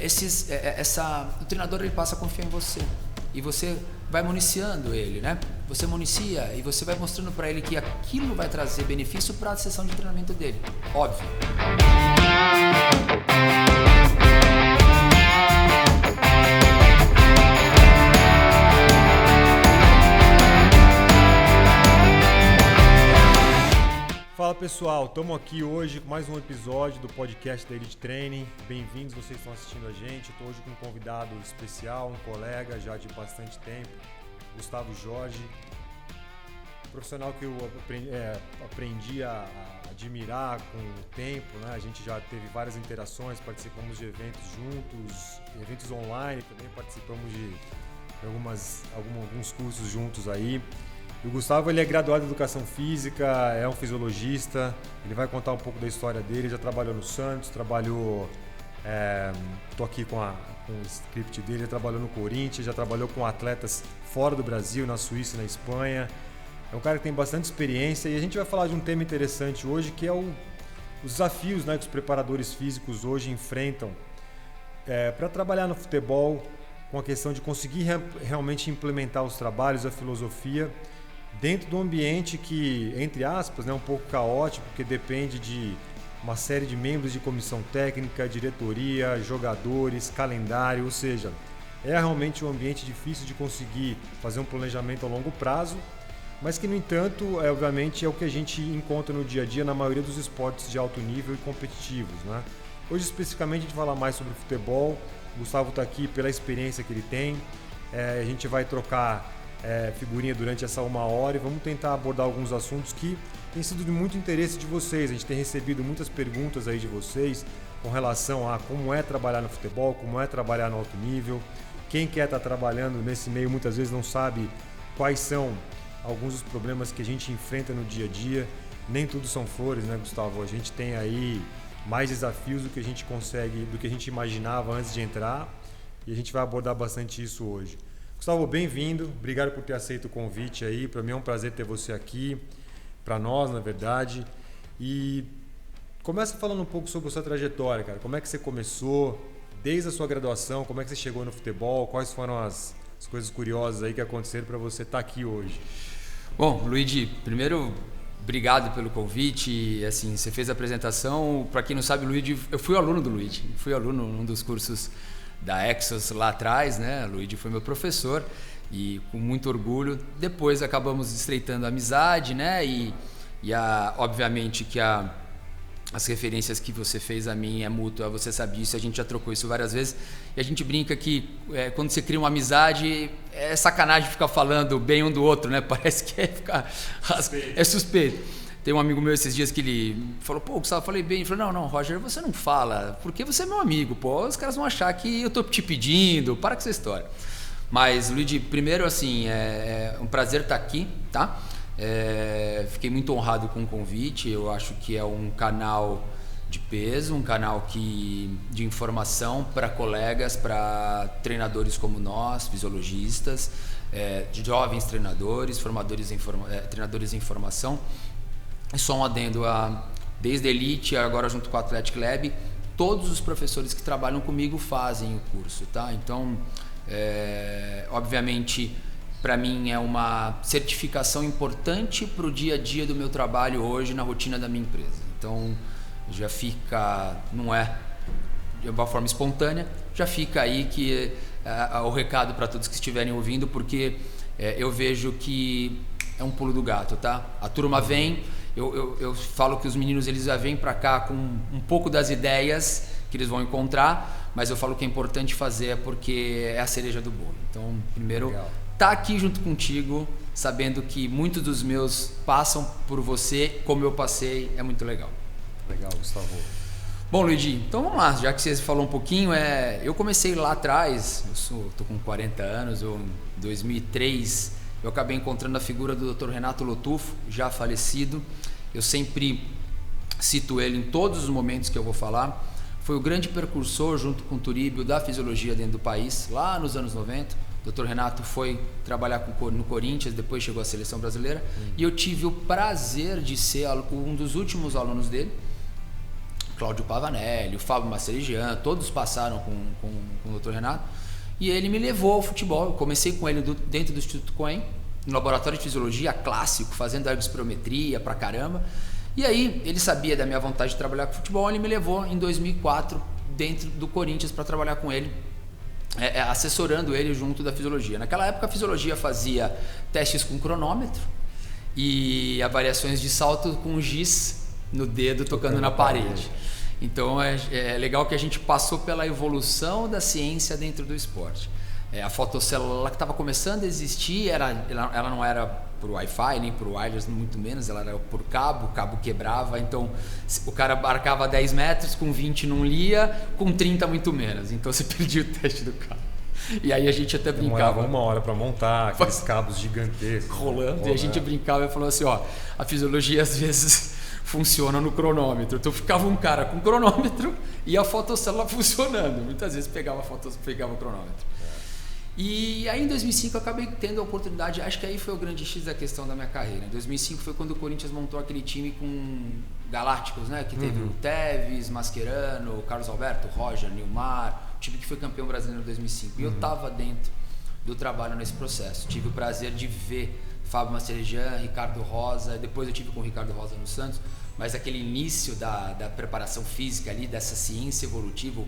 o treinador ele passa a confiar em você e você vai municiando ele, né? Você municia e você vai mostrando para ele que aquilo vai trazer benefício para a sessão de treinamento dele, óbvio. Fala pessoal, estamos aqui hoje com mais um episódio do podcast da Elite Training. Bem-vindos, vocês estão assistindo a gente. Estou hoje com um convidado especial, um colega já de bastante tempo, Gustavo Jorge, profissional que eu aprendi a admirar com o tempo, né? A gente já teve várias interações, participamos de eventos juntos, eventos online, também participamos de alguns cursos juntos aí. E o Gustavo ele é graduado em Educação Física, é um fisiologista, ele vai contar um pouco da história dele, já trabalhou no Santos, tô aqui com o script dele, já trabalhou no Corinthians, já trabalhou com atletas fora do Brasil, na Suíça e na Espanha. É um cara que tem bastante experiência e a gente vai falar de um tema interessante hoje, que é os desafios, né, que os preparadores físicos hoje enfrentam para trabalhar no futebol, com a questão de conseguir realmente implementar os trabalhos, a filosofia, dentro do ambiente que, entre aspas, é um pouco caótico, porque depende de uma série de membros de comissão técnica, diretoria, jogadores, calendário, ou seja, é realmente um ambiente difícil de conseguir fazer um planejamento a longo prazo, mas que, no entanto, obviamente é o que a gente encontra no dia a dia na maioria dos esportes de alto nível e competitivos, né? Hoje, especificamente, a gente vai falar mais sobre futebol. O Gustavo está aqui pela experiência que ele tem, a gente vai trocar figurinha durante essa 1 hora e vamos tentar abordar alguns assuntos que têm sido de muito interesse de vocês. A gente tem recebido muitas perguntas aí de vocês com relação a como é trabalhar no futebol, como é trabalhar no alto nível. Quem quer estar trabalhando nesse meio muitas vezes não sabe quais são alguns dos problemas que a gente enfrenta no dia a dia. Nem tudo são flores, né, Gustavo? A gente tem aí mais desafios do que a gente consegue, do que a gente imaginava antes de entrar, e a gente vai abordar bastante isso hoje. Gustavo, bem-vindo, obrigado por ter aceito o convite aí, para mim é um prazer ter você aqui, para nós, na verdade. E começa falando um pouco sobre a sua trajetória, cara. Como é que você começou, desde a sua graduação, como é que você chegou no futebol, quais foram as coisas curiosas aí que aconteceram para você estar aqui hoje? Bom, Luigi, primeiro, obrigado pelo convite. Assim, você fez a apresentação. Para quem não sabe, Luigi, eu fui aluno do Luigi. Fui aluno num dos cursos da Exos lá atrás, né? Luigi foi meu professor e com muito orgulho. Depois acabamos estreitando a amizade, né? Obviamente que as referências que você fez a mim é mútua, você sabe disso, a gente já trocou isso várias vezes. E a gente brinca que quando você cria uma amizade, é sacanagem ficar falando bem um do outro, né? Parece que é suspeito. Tem um amigo meu esses dias que ele falou, pô, Gustavo, falei bem. Ele falou, não, Roger, você não fala, porque você é meu amigo, pô. Os caras vão achar que eu tô te pedindo, para com essa história. Mas, Luigi, primeiro, assim, é um prazer estar aqui, tá? Fiquei muito honrado com o convite. Eu acho que é um canal de peso, um canal de informação para colegas, para treinadores como nós, fisiologistas, jovens treinadores, treinadores em formação. E só um adendo, desde a Elite, agora junto com a Athletic Lab, todos os professores que trabalham comigo fazem o curso, tá? Então, obviamente, para mim é uma certificação importante para o dia a dia do meu trabalho hoje na rotina da minha empresa. Então, já fica, não é de uma forma espontânea, já fica aí que o recado para todos que estiverem ouvindo, porque eu vejo que é um pulo do gato, tá? A turma vem, eu falo que os meninos eles já vêm para cá com um pouco das ideias que eles vão encontrar, mas eu falo que é importante fazer porque é a cereja do bolo. Então, primeiro, tá aqui junto contigo, sabendo que muitos dos meus passam por você, como eu passei, é muito legal. Legal, Gustavo. Bom, Luigi, então vamos lá, já que você falou um pouquinho, eu comecei lá atrás, tô com 40 anos, em 2003, eu acabei encontrando a figura do Dr. Renato Lotufo, já falecido. Eu sempre cito ele em todos os momentos que eu vou falar. Foi o grande precursor, junto com o Turíbio, da fisiologia dentro do país, lá nos anos 90. O Dr. Renato foi trabalhar no Corinthians, depois chegou à seleção brasileira. E eu tive o prazer de ser um dos últimos alunos dele. Cláudio Pavanelli, o Fábio Macerigian, todos passaram com Dr. Renato, e ele me levou ao futebol. Eu comecei com ele dentro do Instituto Cohen, no laboratório de fisiologia clássico, fazendo ergospirometria pra caramba. E aí ele sabia da minha vontade de trabalhar com futebol, ele me levou em 2004 dentro do Corinthians para trabalhar com ele, assessorando ele junto da fisiologia. Naquela época a fisiologia fazia testes com cronômetro e avaliações de salto com giz no dedo tocando na parede. Então é legal que a gente passou pela evolução da ciência dentro do esporte. A fotocélula que estava começando a existir, ela não era por Wi-Fi, nem por wireless, muito menos, ela era por cabo, o cabo quebrava, então o cara marcava 10 metros, com 20 não lia, com 30 muito menos, então você perdia o teste do cara. E aí a gente até brincava. Demorava 1 hora para montar, aqueles cabos gigantescos. Rolando, e a gente brincava e falou assim, a fisiologia às vezes funciona no cronômetro. Então ficava um cara com cronômetro e a fotocélula funcionando. Muitas vezes pegava o cronômetro. E aí em 2005 eu acabei tendo a oportunidade, acho que aí foi o grande X da questão da minha carreira. Em 2005 foi quando o Corinthians montou aquele time com galácticos, né? Que teve o Tevez, Mascherano, Carlos Alberto, Roger, Nilmar, o time que foi campeão brasileiro em 2005. E eu estava dentro do trabalho nesse processo. Tive o prazer de ver Fábio Mastrojean, Ricardo Rosa, depois eu tive com o Ricardo Rosa no Santos, mas aquele início da preparação física ali, dessa ciência evolutiva,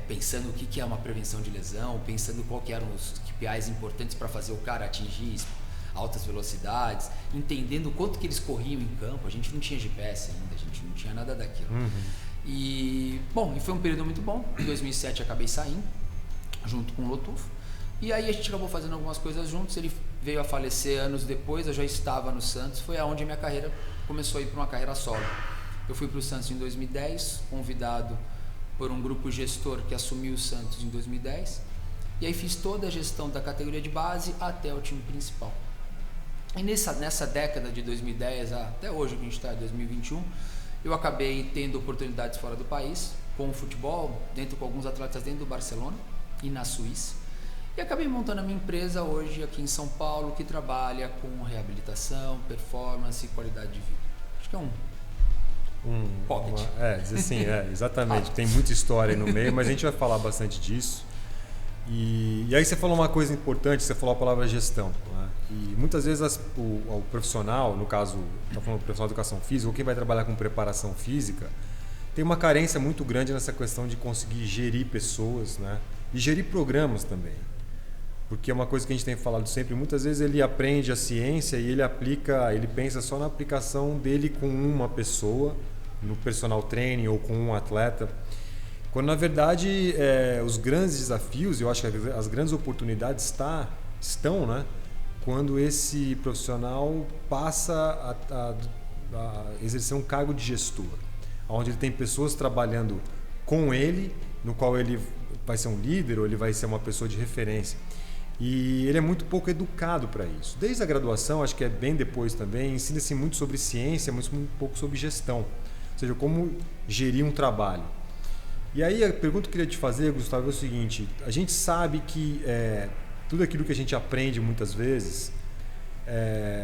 pensando o que é uma prevenção de lesão, pensando qual que eram os KPIs importantes para fazer o cara atingir altas velocidades, entendendo o quanto que eles corriam em campo. A gente não tinha GPS ainda, a gente não tinha nada daquilo. E foi um período muito bom. Em 2007 eu acabei saindo, junto com o Lotufo, e aí a gente acabou fazendo algumas coisas juntos. Ele veio a falecer anos depois, eu já estava no Santos, foi aonde a minha carreira começou a ir para uma carreira solo. Eu fui para o Santos em 2010, convidado por um grupo gestor que assumiu o Santos em 2010, e aí fiz toda a gestão da categoria de base até o time principal. E nessa década de 2010 até hoje, que a gente está em 2021, eu acabei tendo oportunidades fora do país, com o futebol, com alguns atletas dentro do Barcelona e na Suíça, e acabei montando a minha empresa hoje aqui em São Paulo, que trabalha com reabilitação, performance e qualidade de vida. Acho que é um pocket. Dizer assim, exatamente. Tem muita história aí no meio, mas a gente vai falar bastante disso. E aí você falou uma coisa importante, você falou a palavra gestão. Né? E muitas vezes o profissional, no caso, está falando do profissional de educação física, ou quem vai trabalhar com preparação física, tem uma carência muito grande nessa questão de conseguir gerir pessoas, né? E gerir programas também. Porque é uma coisa que a gente tem falado sempre, muitas vezes ele aprende a ciência e ele pensa só na aplicação dele com uma pessoa, no personal training ou com um atleta, quando na verdade os grandes desafios, eu acho que as grandes oportunidades estão, né, quando esse profissional passa a exercer um cargo de gestor, onde ele tem pessoas trabalhando com ele, no qual ele vai ser um líder ou ele vai ser uma pessoa de referência. E ele é muito pouco educado para isso. Desde a graduação, acho que é bem depois também, ensina-se muito sobre ciência, mas muito pouco sobre gestão. Ou seja, como gerir um trabalho. E aí a pergunta que eu queria te fazer, Gustavo, é o seguinte: a gente sabe que tudo aquilo que a gente aprende muitas vezes,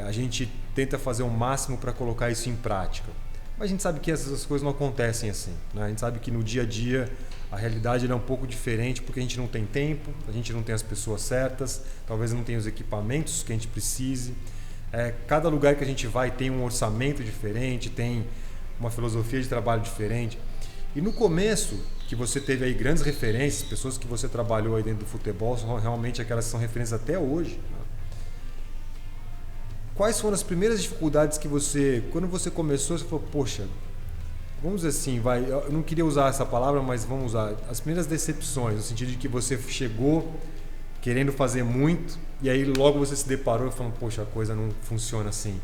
a gente tenta fazer o máximo para colocar isso em prática. Mas a gente sabe que essas coisas não acontecem assim, né? A gente sabe que no dia a dia a realidade é um pouco diferente, porque a gente não tem tempo, a gente não tem as pessoas certas, talvez não tenha os equipamentos que a gente precise. Cada lugar que a gente vai tem um orçamento diferente, tem uma filosofia de trabalho diferente. E no começo, que você teve aí grandes referências, pessoas que você trabalhou aí dentro do futebol, são realmente aquelas que são referências até hoje, né? Quais foram as primeiras dificuldades que quando você começou, você falou, poxa, vamos dizer assim, eu não queria usar essa palavra, mas vamos usar, as primeiras decepções, no sentido de que você chegou querendo fazer muito e aí logo você se deparou e falou, poxa, a coisa não funciona assim.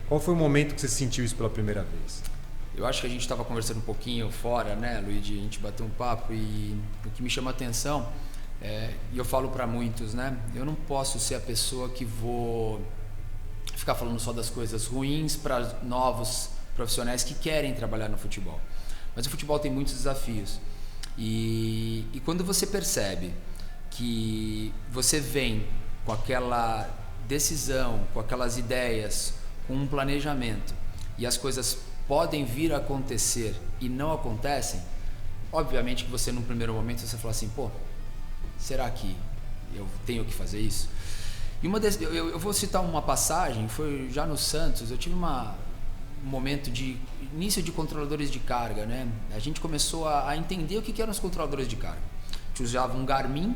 Qual foi o momento que você sentiu isso pela primeira vez? Eu acho que a gente estava conversando um pouquinho fora, né, Luigi? A gente bateu um papo e o que me chama a atenção, e eu falo para muitos, né? Eu não posso ser a pessoa que vou ficar falando só das coisas ruins para novos profissionais que querem trabalhar no futebol. Mas o futebol tem muitos desafios. E quando você percebe que você vem com aquela decisão, com aquelas ideias, com um planejamento, e as coisas podem vir a acontecer e não acontecem, obviamente que você, num primeiro momento, você fala assim, pô, será que eu tenho que fazer isso? E eu vou citar uma passagem, foi já no Santos, eu tive um momento de início de controladores de carga, né? A gente começou a entender o que eram os controladores de carga. A gente usava um Garmin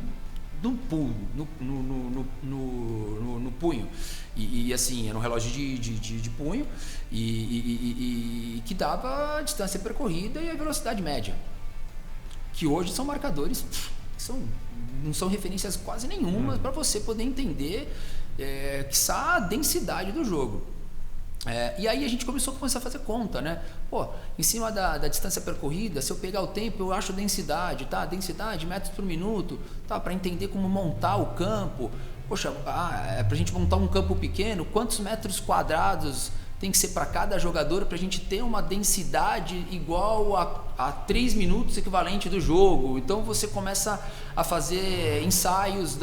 no punho, e assim, era um relógio de punho e que dava a distância percorrida e a velocidade média, que hoje são marcadores que não são referências quase nenhumas para você poder entender quiçá a densidade do jogo. E aí a gente começou a fazer conta, né? Pô, em cima da distância percorrida, se eu pegar o tempo, eu acho densidade, tá? Densidade, metros por minuto, tá? Para entender como montar o campo. Poxa, pra gente montar um campo pequeno, quantos metros quadrados tem que ser para cada jogador para a gente ter uma densidade igual a 3 minutos equivalente do jogo. Então você começa a fazer ensaios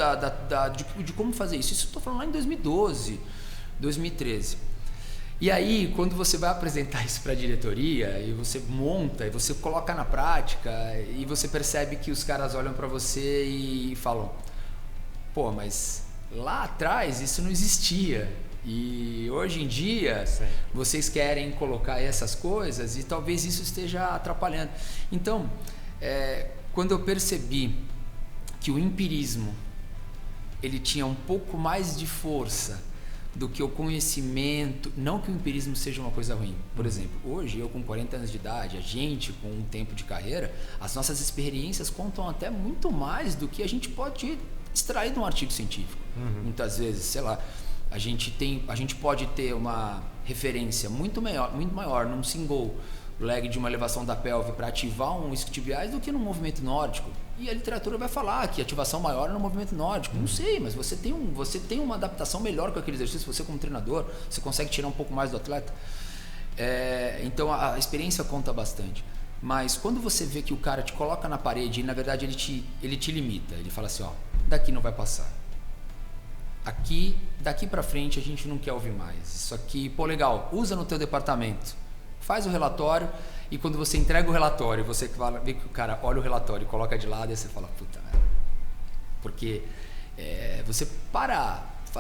de como fazer isso. Isso eu estou falando lá em 2012, 2013. E aí, quando você vai apresentar isso para a diretoria e você monta e você coloca na prática e você percebe que os caras olham para você e falam: pô, mas lá atrás isso não existia e hoje em dia vocês querem colocar essas coisas e talvez isso esteja atrapalhando. Então, quando eu percebi que o empirismo ele tinha um pouco mais de força do que o conhecimento, não que o empirismo seja uma coisa ruim. Por exemplo, hoje eu com 40 anos de idade, a gente com um tempo de carreira, as nossas experiências contam até muito mais do que a gente pode extrair de um artigo científico. Muitas vezes, sei lá, a gente pode ter uma referência muito maior num single leg de uma elevação da pelve para ativar um isquiotibiais do que no movimento nórdico. E a literatura vai falar que ativação maior é no movimento nórdico. Não sei, mas você tem uma adaptação melhor com aquele exercício. Você como treinador, você consegue tirar um pouco mais do atleta. Então a experiência conta bastante. Mas quando você vê que o cara te coloca na parede e na verdade ele te limita, ele fala assim, ó, daqui não vai passar. Daqui para frente a gente não quer ouvir mais. Isso aqui, pô, legal, usa no teu departamento. Faz o relatório e quando você entrega o relatório, você vê que o cara olha o relatório e coloca de lado e você fala, puta merda. Porque você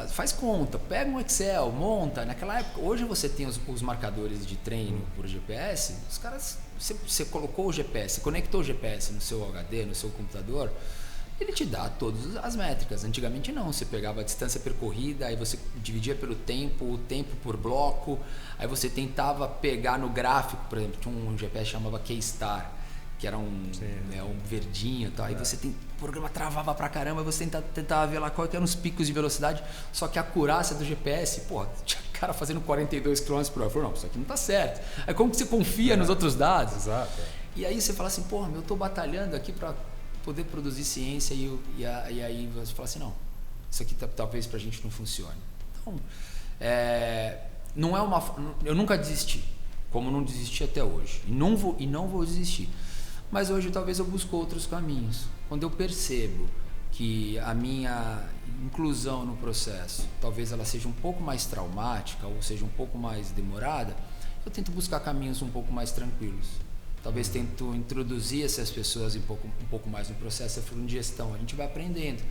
faz conta, pega um Excel, monta. Naquela época, hoje você tem os marcadores de treino por GPS, os caras, você colocou o GPS, conectou o GPS no seu HD, no seu computador, ele te dá todas as métricas. Antigamente não, você pegava a distância percorrida, aí você dividia pelo tempo, o tempo por bloco, aí você tentava pegar no gráfico, por exemplo, tinha um GPS que chamava Keystar, que era um verdinho e tal, aí o programa travava pra caramba, você tentava ver lá qual eram os picos de velocidade, só que a acurácia do GPS, pô, tinha cara fazendo 42 km por hora, eu falei, não, isso aqui não tá certo. Aí como que você confia nos outros dados? Exato. E aí você fala assim, porra, eu tô batalhando aqui pra poder produzir ciência e aí você fala assim, não, isso aqui talvez pra gente não funcione. Então, eu nunca desisti, como não desisti até hoje, e não vou desistir. Mas hoje talvez eu busque outros caminhos. Quando eu percebo que a minha inclusão no processo, talvez ela seja um pouco mais traumática ou seja um pouco mais demorada, eu tento buscar caminhos um pouco mais tranquilos. Talvez tento introduzir essas pessoas um pouco mais no processo. Eu falo de gestão, a gente vai aprendendo.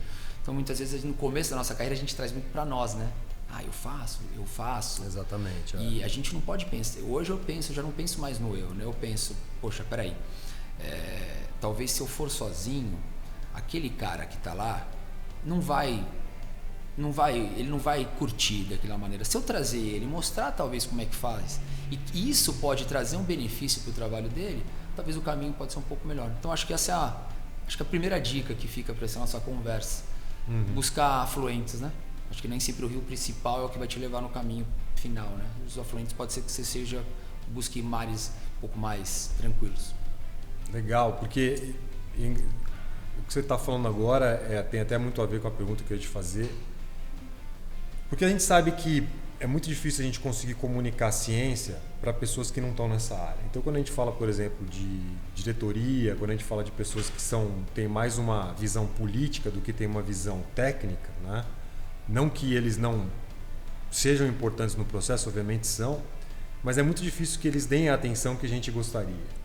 Então muitas vezes no começo da nossa carreira a gente traz muito para nós, né? Eu faço. Exatamente. E a gente não pode pensar. Hoje eu já não penso mais no eu, né? Eu penso, poxa, peraí, talvez se eu for sozinho, aquele cara que está lá ele não vai curtir daquela maneira. Se eu trazer ele, mostrar talvez como é que faz, e isso pode trazer um benefício para o trabalho dele, talvez o caminho pode ser um pouco melhor. Então acho que essa é a primeira dica que fica para essa nossa conversa. Buscar afluentes, né? Acho que nem sempre o rio principal é o que vai te levar no caminho final, né? Os afluentes pode ser que você busque mares um pouco mais tranquilos. Legal, porque o que você está falando agora tem até muito a ver com a pergunta que eu ia te fazer. Porque a gente sabe que é muito difícil a gente conseguir comunicar ciência para pessoas que não estão nessa área. Então, quando a gente fala, por exemplo, de diretoria, quando a gente fala de pessoas que têm mais uma visão política do que tem uma visão técnica, né? Não que eles não sejam importantes no processo, obviamente são, mas é muito difícil que eles deem a atenção que a gente gostaria.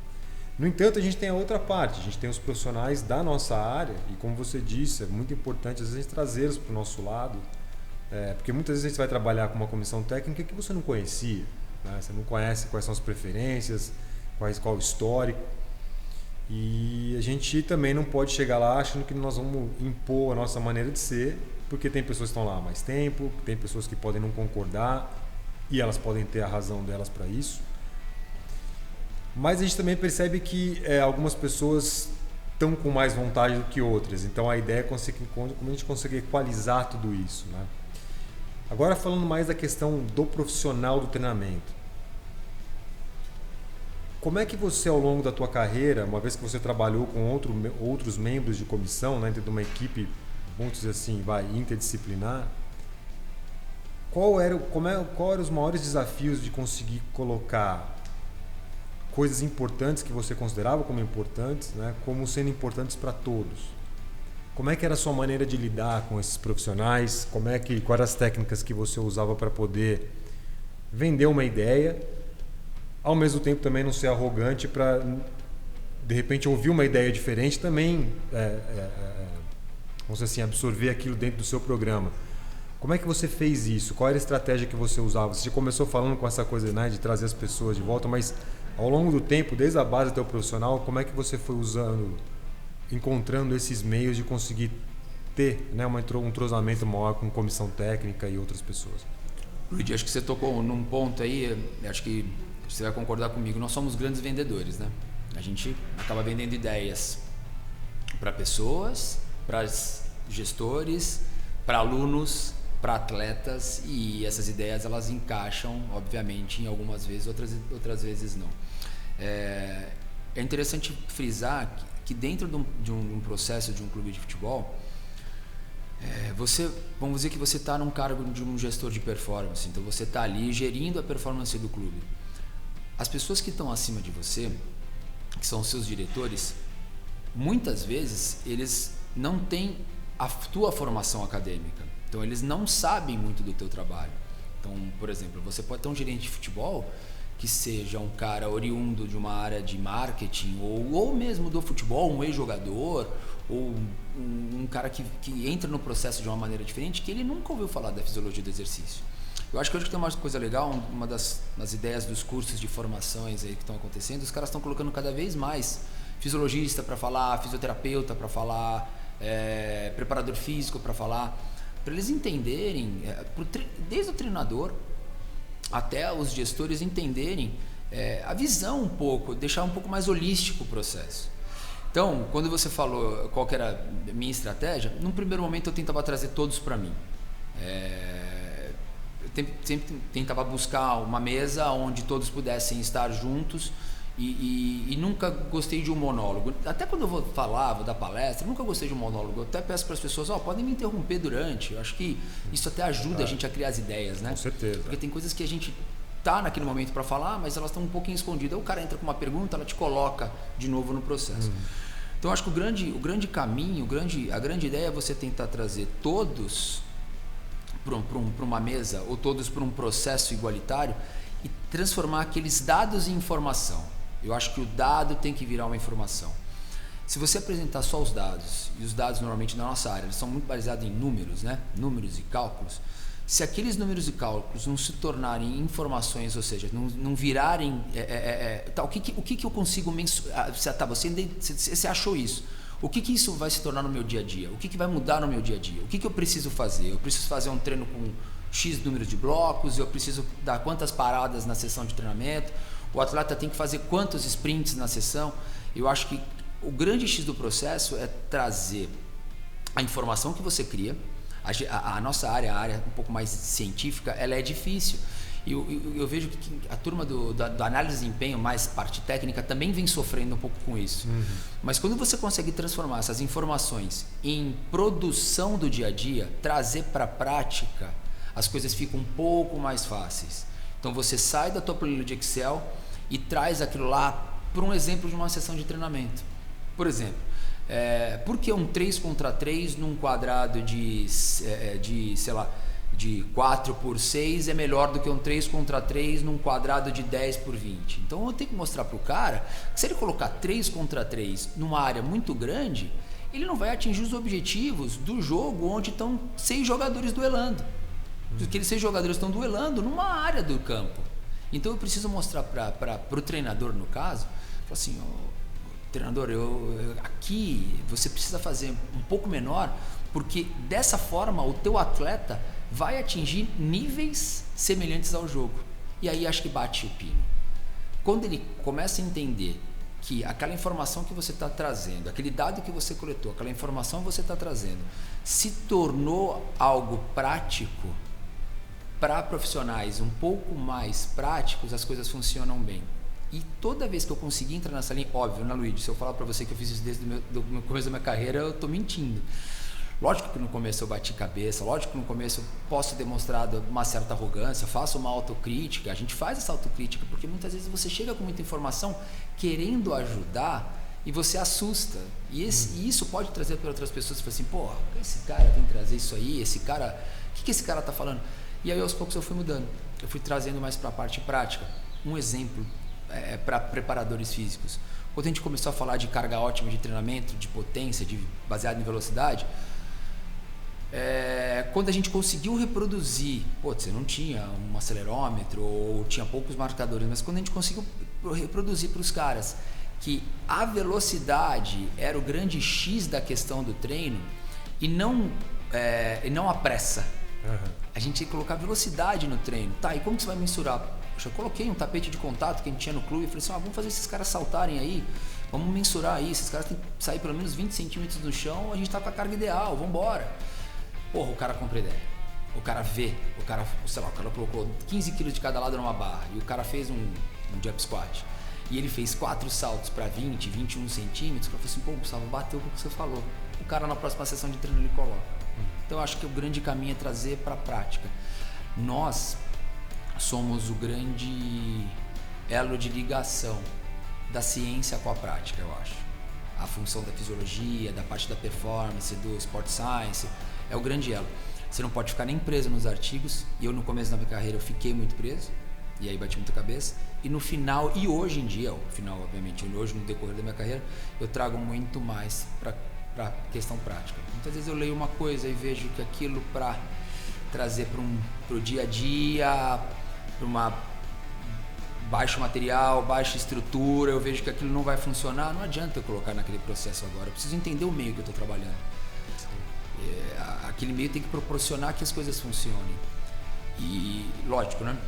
No entanto, a gente tem a outra parte, a gente tem os profissionais da nossa área e, como você disse, é muito importante às vezes a gente trazê-los para o nosso lado, porque muitas vezes a gente vai trabalhar com uma comissão técnica que você não conhecia, né? Você não conhece quais são as preferências, qual o histórico, e a gente também não pode chegar lá achando que nós vamos impor a nossa maneira de ser, porque tem pessoas que estão lá há mais tempo, tem pessoas que podem não concordar e elas podem ter a razão delas para isso. Mas a gente também percebe que algumas pessoas estão com mais vontade do que outras. Então a ideia é como a gente conseguir equalizar tudo isso, né? Agora falando mais da questão do profissional do treinamento. Como é que você, ao longo da tua carreira, uma vez que você trabalhou com outros membros de comissão, né, dentro de uma equipe, vamos dizer assim, interdisciplinar, qual eram os maiores desafios de conseguir colocar coisas importantes que você considerava como importantes, né, como sendo importantes para todos? Como é que era a sua maneira de lidar com esses profissionais? Quais eram as técnicas que você usava para poder vender uma ideia, ao mesmo tempo também não ser arrogante para, de repente, ouvir uma ideia diferente também, vamos dizer assim, absorver aquilo dentro do seu programa? Como é que você fez isso? Qual era a estratégia que você usava? Você começou falando com essa coisa, né, de trazer as pessoas de volta, mas ao longo do tempo, desde a base do teu profissional, como é que você foi encontrando esses meios de conseguir ter, né, um entrosamento maior com comissão técnica e outras pessoas? Luigi, acho que você tocou num ponto aí, acho que você vai concordar comigo, nós somos grandes vendedores, né? A gente acaba vendendo ideias para pessoas, para gestores, para alunos, para atletas, e essas ideias elas encaixam, obviamente, em algumas vezes, outras vezes não. É interessante frisar que dentro de um processo de um clube de futebol, vamos dizer que você está num cargo de um gestor de performance, então você está ali gerindo a performance do clube. As pessoas que estão acima de você, que são os seus diretores, muitas vezes eles não têm a tua formação acadêmica. Então, eles não sabem muito do teu trabalho. Então, por exemplo, você pode ter um gerente de futebol que seja um cara oriundo de uma área de marketing ou mesmo do futebol, um ex-jogador ou um cara que entra no processo de uma maneira diferente, que ele nunca ouviu falar da fisiologia do exercício. Eu acho que hoje tem uma coisa legal, uma das ideias dos cursos de formações aí que estão acontecendo, os caras estão colocando cada vez mais fisiologista para falar, fisioterapeuta para falar, preparador físico para falar, para eles entenderem, desde o treinador até os gestores entenderem a visão um pouco, deixar um pouco mais holístico o processo. Então, quando você falou qual que era a minha estratégia, num primeiro momento eu tentava trazer todos para mim. Eu sempre tentava buscar uma mesa onde todos pudessem estar juntos e nunca gostei de um monólogo. Até quando eu vou dar palestra, nunca gostei de um monólogo. Eu até peço para as pessoas, podem me interromper durante. Eu acho que isso até ajuda a gente a criar as ideias, né? Com certeza. Porque tem coisas que a gente tá naquele momento para falar, mas elas estão um pouquinho escondidas. Aí o cara entra com uma pergunta, ela te coloca de novo no processo. Então acho que o grande caminho, a grande ideia é você tentar trazer todos para uma mesa ou todos para um processo igualitário e transformar aqueles dados em informação. Eu acho que o dado tem que virar uma informação. Se você apresentar só os dados, e os dados normalmente na nossa área eles são muito baseados em números, né? Números e cálculos. Se aqueles números e cálculos não se tornarem informações, ou seja, não virarem... o que eu consigo mensurar? Você achou isso. O que isso vai se tornar no meu dia a dia? O que vai mudar no meu dia a dia? O que eu preciso fazer? Eu preciso fazer um treino com X número de blocos, eu preciso dar quantas paradas na sessão de treinamento, o atleta tem que fazer quantos sprints na sessão. Eu acho que o grande X do processo é trazer a informação que você cria. A nossa área, a área um pouco mais científica, ela é difícil. Eu vejo que a turma da análise de desempenho, mais parte técnica, também vem sofrendo um pouco com isso. Mas quando você consegue transformar essas informações em produção do dia a dia, trazer para a prática, as coisas ficam um pouco mais fáceis. Então você sai da tua planilha de Excel e traz aquilo lá para um exemplo de uma sessão de treinamento. Por exemplo, por que um 3 contra 3 num quadrado de sei lá, de 4x6 é melhor do que um 3 contra 3 num quadrado de 10x20. Então eu tenho que mostrar para o cara que se ele colocar 3 contra 3 numa área muito grande, ele não vai atingir os objetivos do jogo onde estão 6 jogadores duelando. Porque aqueles 6 jogadores estão duelando numa área do campo. Então eu preciso mostrar para o treinador, no caso, assim, treinador, aqui você precisa fazer um pouco menor, porque dessa forma o teu atleta vai atingir níveis semelhantes ao jogo. E aí acho que bate o pino. Quando ele começa a entender que aquela informação que você está trazendo, aquele dado que você coletou, aquela informação que você está trazendo, se tornou algo prático para profissionais um pouco mais práticos, as coisas funcionam bem. E toda vez que eu conseguir entrar nessa linha, óbvio, né, Luigi? Se eu falar para você que eu fiz isso desde o começo da minha carreira, eu estou mentindo. Lógico que no começo eu bati cabeça, lógico que no começo eu posso demonstrar uma certa arrogância, faço uma autocrítica, a gente faz essa autocrítica, porque muitas vezes você chega com muita informação querendo ajudar e você assusta. E isso pode trazer para outras pessoas, você fala assim, pô, esse cara tem que trazer isso aí, esse cara, o que esse cara está falando? E aí aos poucos eu fui mudando, eu fui trazendo mais para a parte prática. Um exemplo para preparadores físicos. Quando a gente começou a falar de carga ótima de treinamento, de potência, baseado em velocidade, quando a gente conseguiu reproduzir, você não tinha um acelerômetro ou tinha poucos marcadores, mas quando a gente conseguiu reproduzir para os caras que a velocidade era o grande X da questão do treino e não a pressa. A gente tinha que colocar velocidade no treino. Tá, e como que você vai mensurar? Eu coloquei um tapete de contato que a gente tinha no clube e falei assim, vamos fazer esses caras saltarem aí, vamos mensurar aí, esses caras têm que sair pelo menos 20 centímetros no chão, a gente tá com a carga ideal, vamos embora. Porra, o cara compra ideia, o cara vê, o cara colocou 15 quilos de cada lado numa barra e o cara fez um jump squat e ele fez 4 saltos para 20, 21 centímetros, o cara falou assim, pô, Gustavo, bateu com o que você falou. O cara na próxima sessão de treino ele coloca. Então eu acho que o grande caminho é trazer para a prática. Nós somos o grande elo de ligação da ciência com a prática, eu acho. A função da fisiologia, da parte da performance, do sport science, é o grande elo. Você não pode ficar nem preso nos artigos, e eu no começo da minha carreira eu fiquei muito preso, e aí bati muita cabeça, e no final, e hoje em dia, obviamente, hoje no decorrer da minha carreira, eu trago muito mais para questão prática. Muitas vezes eu leio uma coisa e vejo que aquilo para trazer para o dia a dia, para uma baixo material, baixa estrutura, eu vejo que aquilo não vai funcionar, não adianta eu colocar naquele processo agora, eu preciso entender o meio que eu estou trabalhando. Aquele meio tem que proporcionar que as coisas funcionem. E lógico, né?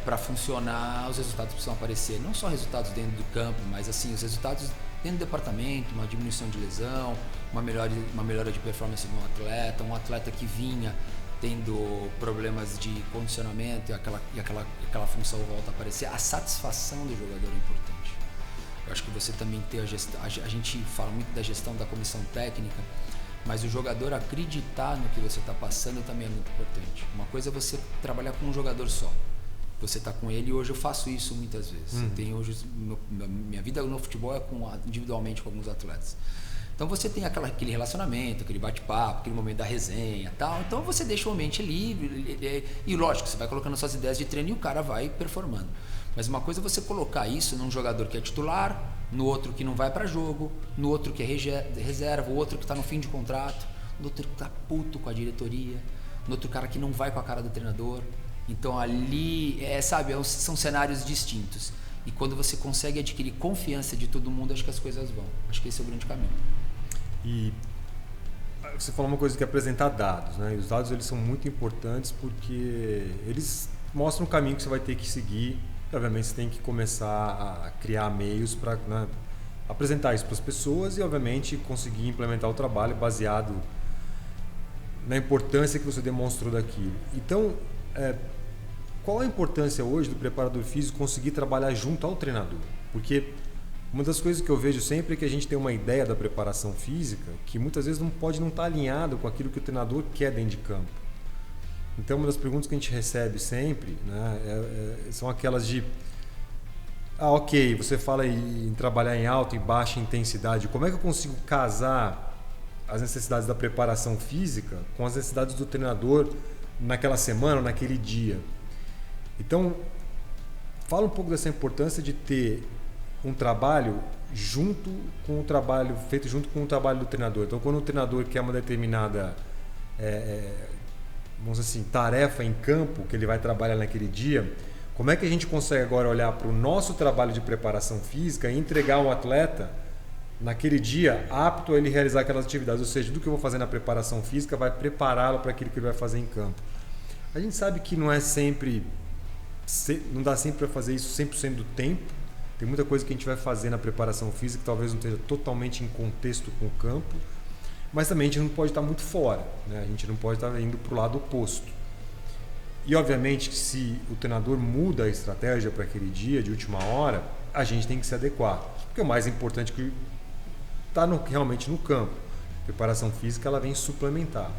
Para funcionar, os resultados precisam aparecer, não só resultados dentro do campo, mas assim, os resultados dentro do departamento, uma diminuição de lesão, uma melhora de performance de um atleta que vinha tendo problemas de condicionamento e aquela função volta a aparecer. A satisfação do jogador é importante. Eu acho que você também ter a gestão, a gente fala muito da gestão da comissão técnica, mas o jogador acreditar no que você está passando também é muito importante. Uma coisa é você trabalhar com um jogador só. Você está com ele, e hoje eu faço isso muitas vezes. Minha vida no futebol é individualmente com alguns atletas. Então você tem aquele relacionamento, aquele bate-papo, aquele momento da resenha e tal. Então você deixa o ambiente livre e lógico, você vai colocando suas ideias de treino e o cara vai performando. Mas uma coisa é você colocar isso num jogador que é titular, no outro que não vai para jogo, no outro que é reserva, o outro que está no fim de contrato, no outro que está puto com a diretoria, no outro cara que não vai com a cara do treinador. Então ali, são cenários distintos. E quando você consegue adquirir confiança de todo mundo, acho que as coisas vão. Acho que esse é o grande caminho. E você falou uma coisa que é apresentar dados, né? E os dados eles são muito importantes porque eles mostram o caminho que você vai ter que seguir. E, obviamente você tem que começar a criar meios para, né, apresentar isso para as pessoas e obviamente conseguir implementar o trabalho baseado na importância que você demonstrou daquilo. Então, qual a importância hoje do preparador físico conseguir trabalhar junto ao treinador? Porque uma das coisas que eu vejo sempre é que a gente tem uma ideia da preparação física que muitas vezes pode não estar alinhado com aquilo que o treinador quer dentro de campo. Então, uma das perguntas que a gente recebe sempre, né, são aquelas de ok, você fala em trabalhar em alta e baixa intensidade, como é que eu consigo casar as necessidades da preparação física com as necessidades do treinador naquela semana, naquele dia. Então, fala um pouco dessa importância de ter um trabalho feito junto com o trabalho do treinador. Então, quando o treinador quer uma determinada vamos dizer assim, tarefa em campo que ele vai trabalhar naquele dia, como é que a gente consegue agora olhar para o nosso trabalho de preparação física e entregar um atleta naquele dia apto a ele realizar aquelas atividades? Ou seja, do que eu vou fazer na preparação física vai prepará-lo para aquilo que ele vai fazer em campo. A gente sabe que não dá sempre para fazer isso 100% do tempo. Tem muita coisa que a gente vai fazer na preparação física que talvez não esteja totalmente em contexto com o campo, mas também a gente não pode estar muito fora, né? A gente não pode estar indo para o lado oposto. E obviamente que se o treinador muda a estratégia para aquele dia de última hora, a gente tem que se adequar, porque o mais importante é que está realmente no campo. A preparação física ela vem suplementar.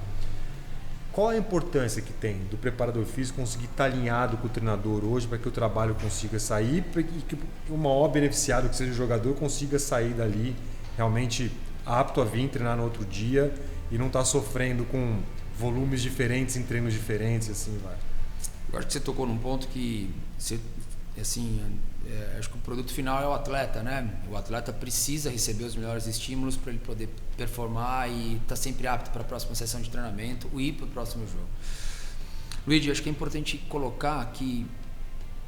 Qual a importância que tem do preparador físico conseguir estar alinhado com o treinador hoje para que o trabalho consiga sair e que o maior beneficiado que seja o jogador consiga sair dali realmente apto a vir treinar no outro dia e não estar sofrendo com volumes diferentes em treinos diferentes, assim vai. Eu acho que você tocou num ponto que acho que o produto final é o atleta, né? O atleta precisa receber os melhores estímulos para ele poder performar e estar sempre apto para a próxima sessão de treinamento ou ir para o próximo jogo. Luigi, acho que é importante colocar que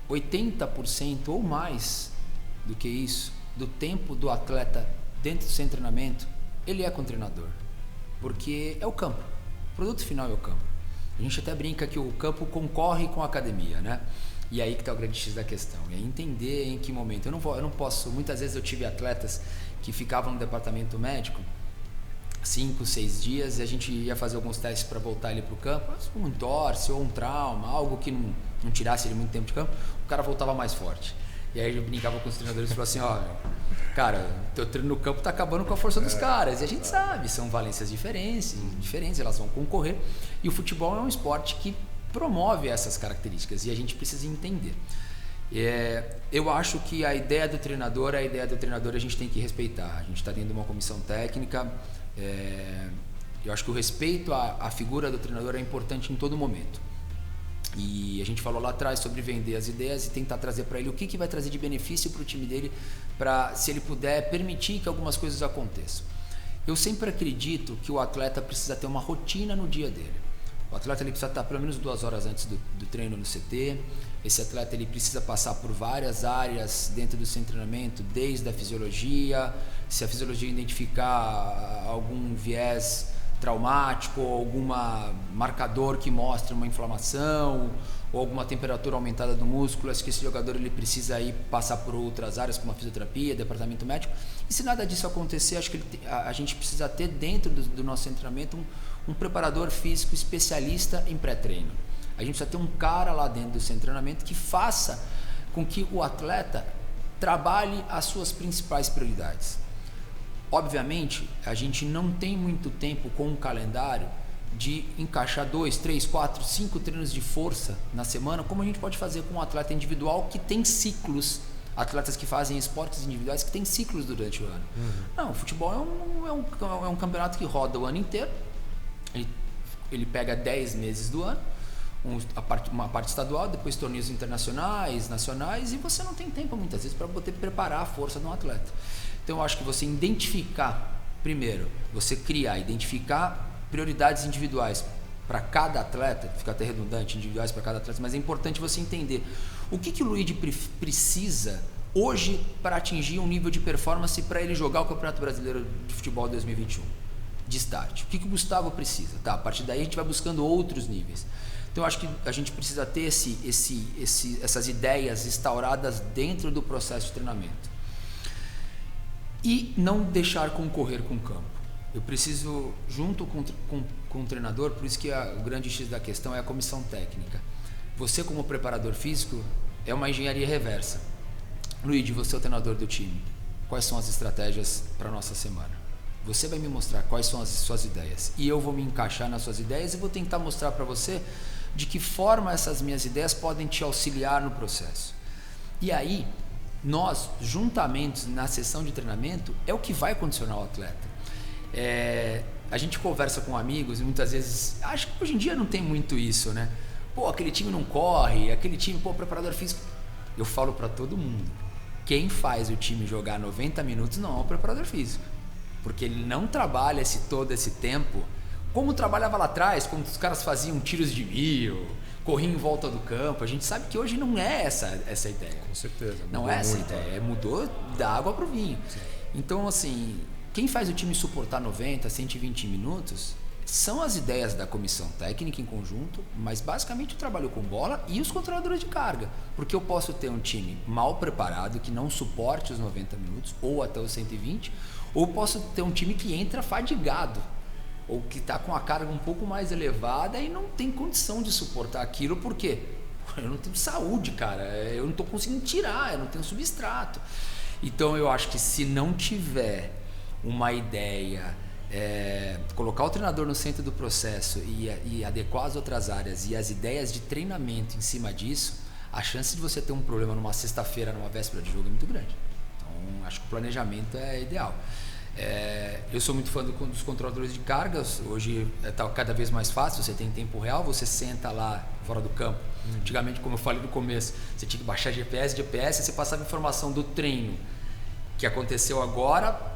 80% ou mais do que isso, do tempo do atleta dentro do seu treinamento, ele é com o treinador, porque é o campo. O produto final é o campo. A gente até brinca que o campo concorre com a academia, né? E aí que está o grande X da questão, é entender em que momento. Eu não posso, muitas vezes eu tive atletas que ficavam no departamento médico 5, 6 dias e a gente ia fazer alguns testes para voltar ele para o campo, um entorse ou um trauma, algo que não tirasse ele muito tempo de campo, o cara voltava mais forte. E aí eu brincava com os treinadores e falava assim, ó, cara, teu treino no campo tá acabando com a força dos caras. E a gente sabe, são valências diferentes, elas vão concorrer. E o futebol é um esporte que promove essas características e a gente precisa entender. Eu acho que a ideia do treinador a gente tem que respeitar. A gente está dentro de uma comissão técnica. Eu acho que o respeito à figura do treinador é importante em todo momento. E a gente falou lá atrás sobre vender as ideias e tentar trazer para ele o que vai trazer de benefício para o time dele, para se ele puder permitir que algumas coisas aconteçam. Eu sempre acredito que o atleta precisa ter uma rotina no dia dele. O atleta ele precisa estar pelo menos 2 horas antes do treino no CT. Esse atleta ele precisa passar por várias áreas dentro do seu treinamento, desde a fisiologia, se a fisiologia identificar algum viés traumático, ou algum marcador que mostre uma inflamação ou alguma temperatura aumentada do músculo, acho que esse jogador ele precisa ir passar por outras áreas como a fisioterapia, departamento médico. E se nada disso acontecer, acho que a gente precisa ter dentro do nosso treinamento um preparador físico especialista em pré-treino. A gente precisa ter um cara lá dentro do seu treinamento que faça com que o atleta trabalhe as suas principais prioridades. Obviamente, a gente não tem muito tempo com um calendário de encaixar 2, 3, 4, 5 treinos de força na semana, como a gente pode fazer com um atleta individual que tem ciclos, atletas que fazem esportes individuais que têm ciclos durante o ano. Não, o futebol é um campeonato que roda o ano inteiro, ele pega 10 meses do ano, uma parte estadual, depois torneios internacionais, nacionais, e você não tem tempo muitas vezes para poder preparar a força de um atleta. Então eu acho que você identificar prioridades individuais para cada atleta, fica até redundante, individuais para cada atleta, mas é importante você entender o que o Luigi precisa hoje para atingir um nível de performance para ele jogar o Campeonato Brasileiro de Futebol 2021 de start. O que o Gustavo precisa? Tá, a partir daí a gente vai buscando outros níveis. Então eu acho que a gente precisa ter essas ideias instauradas dentro do processo de treinamento. E não deixar concorrer com o campo. Eu preciso, junto com o treinador, por isso que o grande X da questão é a comissão técnica. Você, como preparador físico, é uma engenharia reversa. Luigi, você é o treinador do time. Quais são as estratégias para a nossa semana? Você vai me mostrar quais são as suas ideias. E eu vou me encaixar nas suas ideias e vou tentar mostrar para você de que forma essas minhas ideias podem te auxiliar no processo. E aí, nós, juntamente na sessão de treinamento, é o que vai condicionar o atleta. A gente conversa com amigos e muitas vezes, acho que hoje em dia não tem muito isso, né? Pô, aquele time não corre, aquele time, pô, preparador físico. Eu falo para todo mundo, quem faz o time jogar 90 minutos não é o preparador físico. Porque ele não trabalha todo esse tempo como trabalhava lá atrás, quando os caras faziam tiros de 1000, corriam em volta do campo. A gente sabe que hoje não é essa ideia. Com certeza. Não é essa ideia, mudou da água para o vinho. Sim. Então, assim, quem faz o time suportar 90, 120 minutos são as ideias da comissão técnica em conjunto, mas basicamente o trabalho com bola e os controladores de carga. Porque eu posso ter um time mal preparado, que não suporte os 90 minutos, ou até os 120, ou posso ter um time que entra fadigado, ou que está com a carga um pouco mais elevada e não tem condição de suportar aquilo, porque eu não tenho saúde, cara, eu não estou conseguindo tirar, eu não tenho substrato. Então eu acho que se não tiver uma ideia, colocar o treinador no centro do processo e adequar as outras áreas e as ideias de treinamento em cima disso, a chance de você ter um problema numa sexta-feira, numa véspera de jogo é muito grande. Então acho que o planejamento é ideal. Eu sou muito fã dos controladores de cargas. Hoje está cada vez mais fácil, você tem tempo real, você senta lá fora do campo. Antigamente, como eu falei no começo, você tinha que baixar GPS, você passava informação do treino que aconteceu agora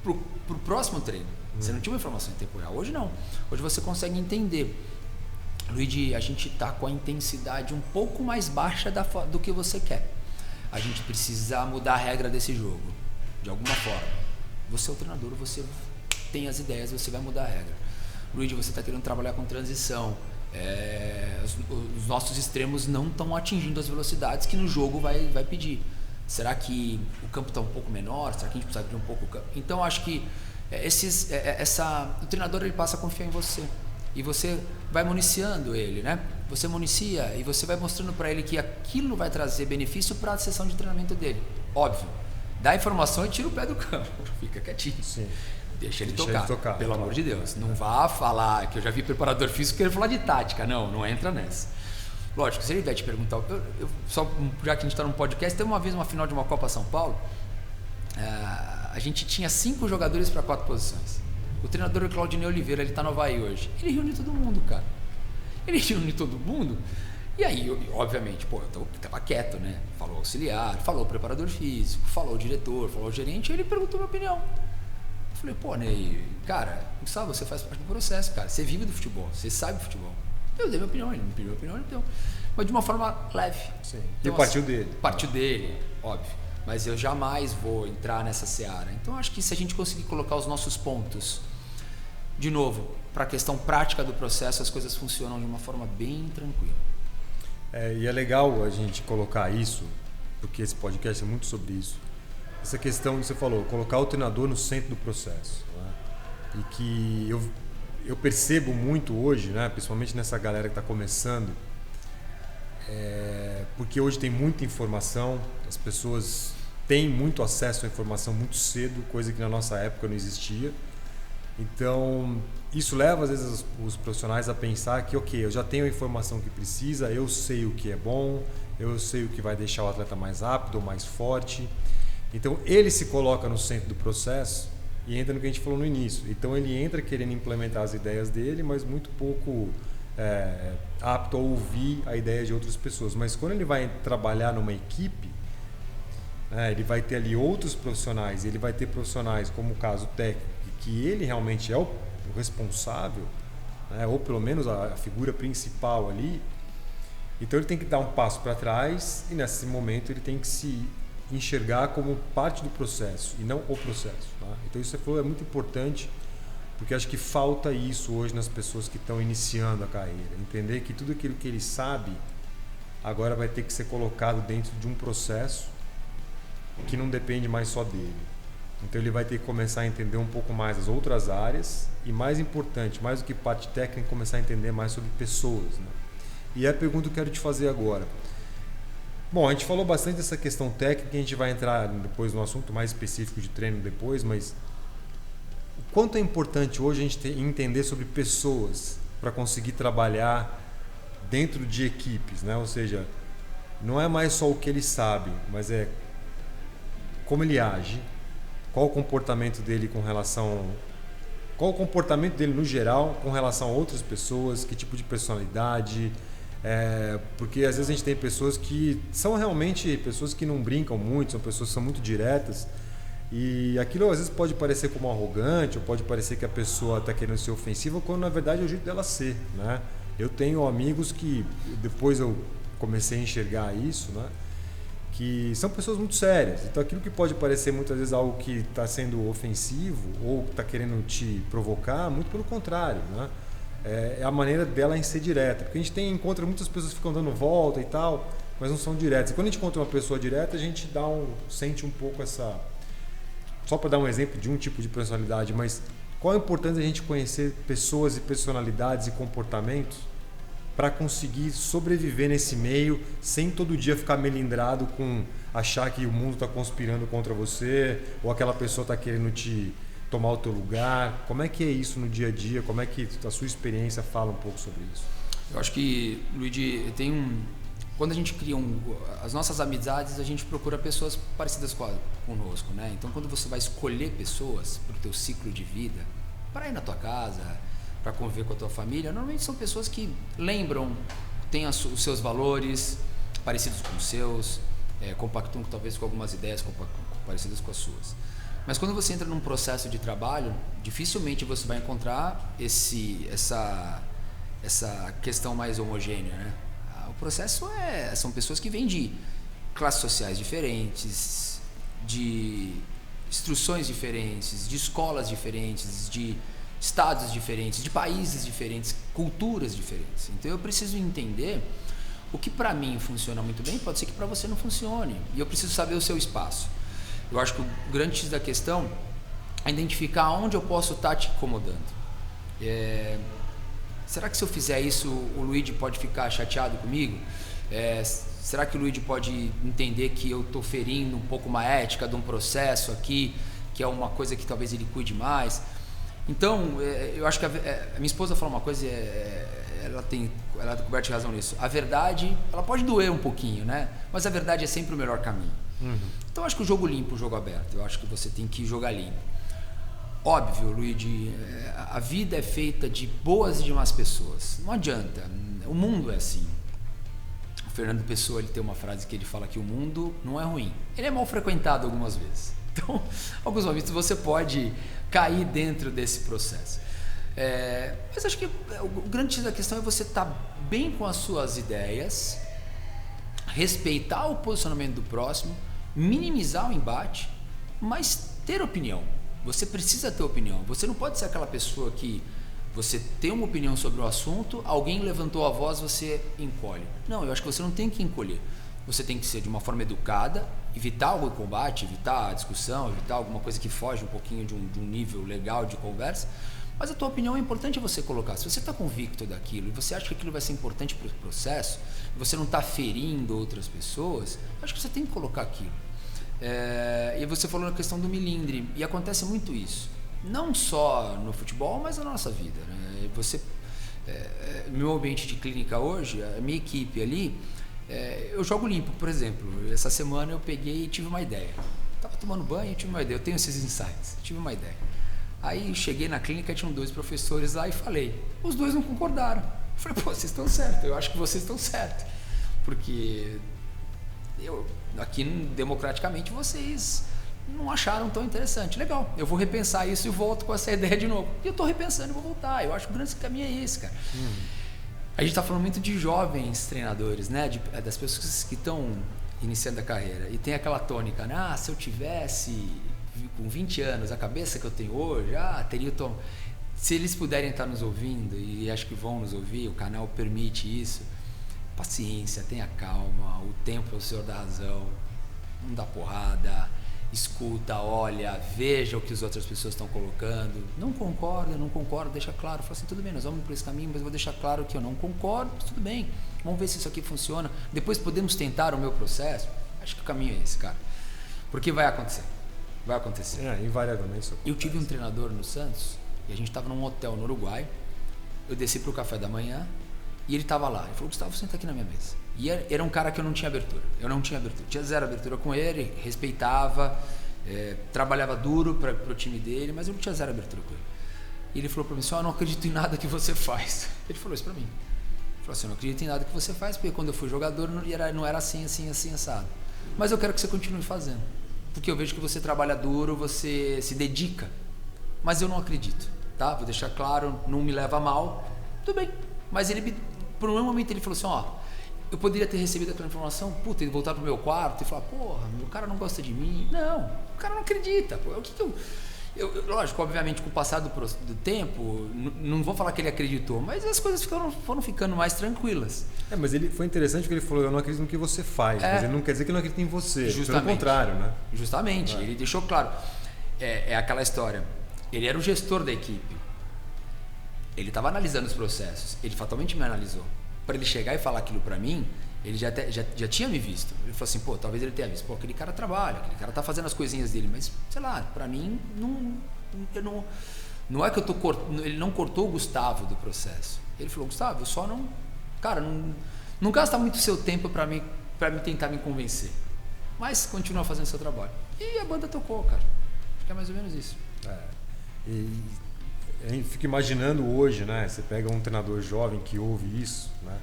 pro próximo treino. Você não tinha uma informação em tempo real. Hoje não. Hoje você consegue entender. Luigi, a gente está com a intensidade um pouco mais baixa do que você quer. A gente precisa mudar a regra desse jogo, de alguma forma. Você é o treinador, você tem as ideias, você vai mudar a regra. Luigi, você está querendo trabalhar com transição. Os nossos extremos não estão atingindo as velocidades que no jogo vai pedir. Será que o campo está um pouco menor? Será que a gente precisa abrir um pouco o campo? Então, acho que o treinador ele passa a confiar em você. E você vai municiando ele, né? Você municia e você vai mostrando para ele que aquilo vai trazer benefício para a sessão de treinamento dele. Óbvio. Dá informação e tira o pé do campo. Fica quietinho. Sim. Deixa ele tocar. Pelo amor de Deus. Não vá falar, que eu já vi preparador físico querer falar de tática. Não entra nessa. Lógico, se ele vier te perguntar, só já que a gente está num podcast, teve uma vez uma final de uma Copa São Paulo, a gente tinha 5 jogadores para 4 posições. O treinador é o Claudinei Oliveira, ele está no Havaí hoje. Ele reuniu todo mundo, cara. Ele reuniu todo mundo. E aí, obviamente, eu tava quieto, né? Falou auxiliar, falou preparador físico, falou diretor, falou gerente, e ele perguntou minha opinião. Eu falei, Ney, cara, Gustavo, você faz parte do processo, cara. Você vive do futebol, você sabe futebol. Eu dei minha opinião, ele me pediu minha opinião, ele deu. Mas de uma forma leve. Sim. Então, e partiu dele. Partiu dele, óbvio. Mas eu jamais vou entrar nessa seara. Então, acho que se a gente conseguir colocar os nossos pontos, de novo, para a questão prática do processo, as coisas funcionam de uma forma bem tranquila. E é legal a gente colocar isso, porque esse podcast é muito sobre isso. Essa questão que você falou, colocar o treinador no centro do processo. Né? E que eu percebo muito hoje, né, principalmente nessa galera que está começando, porque hoje tem muita informação, as pessoas têm muito acesso à informação muito cedo, coisa que na nossa época não existia. Então, isso leva às vezes os profissionais a pensar que, eu já tenho a informação que precisa, eu sei o que é bom, eu sei o que vai deixar o atleta mais rápido ou mais forte. Então, ele se coloca no centro do processo e entra no que a gente falou no início. Então, ele entra querendo implementar as ideias dele, mas muito pouco apto a ouvir a ideia de outras pessoas. Mas quando ele vai trabalhar numa equipe, ele vai ter ali outros profissionais, ele vai ter profissionais como o caso técnico, que ele realmente é o responsável, né, ou pelo menos a figura principal ali. Então ele tem que dar um passo para trás e nesse momento ele tem que se enxergar como parte do processo e não o processo. Tá? Então isso é muito importante, porque acho que falta isso hoje nas pessoas que estão iniciando a carreira. Entender que tudo aquilo que ele sabe agora vai ter que ser colocado dentro de um processo que não depende mais só dele. Então ele vai ter que começar a entender um pouco mais as outras áreas e, mais importante, mais do que parte técnica, começar a entender mais sobre pessoas. Né? E é a pergunta que eu quero te fazer agora. Bom, a gente falou bastante dessa questão técnica, a gente vai entrar depois no assunto mais específico de treino depois, mas o quanto é importante hoje a gente entender sobre pessoas para conseguir trabalhar dentro de equipes, né? Ou seja, não é mais só o que ele sabe, mas é como ele age, qual o comportamento dele com relação qual o comportamento dele no geral com relação a outras pessoas, que tipo de personalidade, porque às vezes a gente tem pessoas que são realmente pessoas que não brincam muito, são pessoas que são muito diretas, e aquilo às vezes pode parecer como arrogante, ou pode parecer que a pessoa está querendo ser ofensiva, quando na verdade é o jeito dela ser, né? Eu tenho amigos que depois eu comecei a enxergar isso, né? Que são pessoas muito sérias. Então aquilo que pode parecer muitas vezes algo que está sendo ofensivo ou está querendo te provocar, muito pelo contrário, né? É a maneira dela em ser direta. Porque a gente encontra muitas pessoas que ficam dando volta e tal, mas não são diretas. E quando a gente encontra uma pessoa direta, a gente sente um pouco essa... Só para dar um exemplo de um tipo de personalidade, mas qual a importância de a gente conhecer pessoas e personalidades e comportamentos para conseguir sobreviver nesse meio sem todo dia ficar melindrado com achar que o mundo está conspirando contra você ou aquela pessoa está querendo te tomar o teu lugar? Como é que é isso no dia a dia? Como é que a sua experiência fala um pouco sobre isso? Eu acho que, Luigi, quando a gente cria as nossas amizades, a gente procura pessoas parecidas conosco, né? Então, quando você vai escolher pessoas para o teu ciclo de vida, para ir na tua casa, para conviver com a tua família, normalmente são pessoas que lembram, têm os seus valores parecidos com os seus, compactuam talvez com algumas ideias parecidas com as suas. Mas quando você entra num processo de trabalho, dificilmente você vai encontrar essa questão mais homogênea, né? O processo são pessoas que vêm de classes sociais diferentes, de instruções diferentes, de escolas diferentes, de estados diferentes, de países diferentes, culturas diferentes. Então eu preciso entender o que para mim funciona muito bem, pode ser que para você não funcione. E eu preciso saber o seu espaço. Eu acho que o grande X da questão é identificar onde eu posso estar te incomodando. Será que se eu fizer isso, o Luigi pode ficar chateado comigo? Será que o Luigi pode entender que eu estou ferindo um pouco uma ética de um processo aqui, que é uma coisa que talvez ele cuide mais? Então, eu acho que a minha esposa fala uma coisa, ela é coberta de razão nisso. A verdade, ela pode doer um pouquinho, né? Mas a verdade é sempre o melhor caminho. Uhum. Então, eu acho que o jogo limpo, o jogo aberto. Eu acho que você tem que jogar limpo. Óbvio, Luigi, a vida é feita de boas e de más pessoas. Não adianta. O mundo é assim. O Fernando Pessoa, ele tem uma frase que ele fala que o mundo não é ruim. Ele é mal frequentado algumas vezes. Então, alguns momentos você pode cair dentro desse processo. Mas acho que o grande X da questão é você estar bem com as suas ideias, respeitar o posicionamento do próximo, minimizar o embate, mas ter opinião. Você precisa ter opinião. Você não pode ser aquela pessoa que você tem uma opinião sobre o assunto, alguém levantou a voz, você encolhe. Não, eu acho que você não tem que encolher. Você tem que ser de uma forma educada, evitar algum combate, evitar a discussão, evitar alguma coisa que foge um pouquinho de um nível legal de conversa. Mas a tua opinião é importante você colocar. Se você está convicto daquilo e você acha que aquilo vai ser importante para o processo, e você não está ferindo outras pessoas, acho que você tem que colocar aquilo. E você falou na questão do milindre, e acontece muito isso. Não só no futebol, mas na nossa vida, né? No meu ambiente de clínica hoje, a minha equipe ali, eu jogo limpo, por exemplo. Essa semana eu peguei e tive uma ideia. Estava tomando banho e tive uma ideia. Eu tenho esses insights, tive uma ideia. Aí cheguei na clínica, tinham 2 professores lá e falei. Os 2 não concordaram. Eu falei, pô, vocês estão certos, eu acho que vocês estão certos. Porque aqui, democraticamente, vocês não acharam tão interessante. Legal, eu vou repensar isso e volto com essa ideia de novo. E eu estou repensando e vou voltar. Eu acho que o grande caminho é esse, cara. A gente está falando muito de jovens treinadores, né? Das pessoas que estão iniciando a carreira. E tem aquela tônica, né? Se eu tivesse com 20 anos a cabeça que eu tenho hoje, teria tom. Se eles puderem estar nos ouvindo, e acho que vão nos ouvir, o canal permite isso, paciência, tenha calma, o tempo é o senhor da razão, não dá porrada, escuta, olha, veja o que as outras pessoas estão colocando. Não concordo, deixa claro. Fala assim, tudo bem, nós vamos por esse caminho, mas eu vou deixar claro que eu não concordo, mas tudo bem. Vamos ver se isso aqui funciona. Depois podemos tentar o meu processo. Acho que o caminho é esse, cara. Porque vai acontecer. Vai acontecer. Invariavelmente isso acontece. Eu tive um treinador no Santos, e a gente estava num hotel no Uruguai. Eu desci para o café da manhã e ele estava lá. Ele falou, Gustavo, senta aqui na minha mesa. E era um cara que eu não tinha abertura. Tinha zero abertura com ele, respeitava, trabalhava duro para o time dele, mas eu não tinha zero abertura com ele. E ele falou para mim assim, eu não acredito em nada que você faz. Ele falou isso para mim. Ele falou assim, eu não acredito em nada que você faz, porque quando eu fui jogador não era assim, assado. Mas eu quero que você continue fazendo. Porque eu vejo que você trabalha duro, você se dedica. Mas eu não acredito, tá? Vou deixar claro, não me leva a mal. Tudo bem. Mas por um momento ele falou assim, ó, eu poderia ter recebido aquela informação, puta, ele voltar pro meu quarto e falar, porra, o cara não gosta de mim. Não, o cara não acredita. Pô, o que que lógico, obviamente, com o passar do tempo, não vou falar que ele acreditou, mas as coisas foram ficando mais tranquilas. Mas ele foi interessante porque ele falou, eu não acredito no que você faz, mas ele não quer dizer que ele não acredita em você. Justamente. Pelo contrário, né? Justamente, ele deixou claro. É aquela história. Ele era o gestor da equipe. Ele estava analisando os processos. Ele fatalmente me analisou. Para ele chegar e falar aquilo para mim, ele já tinha me visto. Ele falou assim, pô, talvez ele tenha visto. Pô, aquele cara trabalha, aquele cara tá fazendo as coisinhas dele, mas, sei lá, para mim, não é que ele não cortou o Gustavo do processo. Ele falou, Gustavo, eu só não... Cara, não gasta muito seu tempo para me tentar me convencer. Mas continua fazendo seu trabalho. E a banda tocou, cara. Acho que é mais ou menos isso. E a gente fica imaginando hoje, né? Você pega um treinador jovem que ouve isso, né?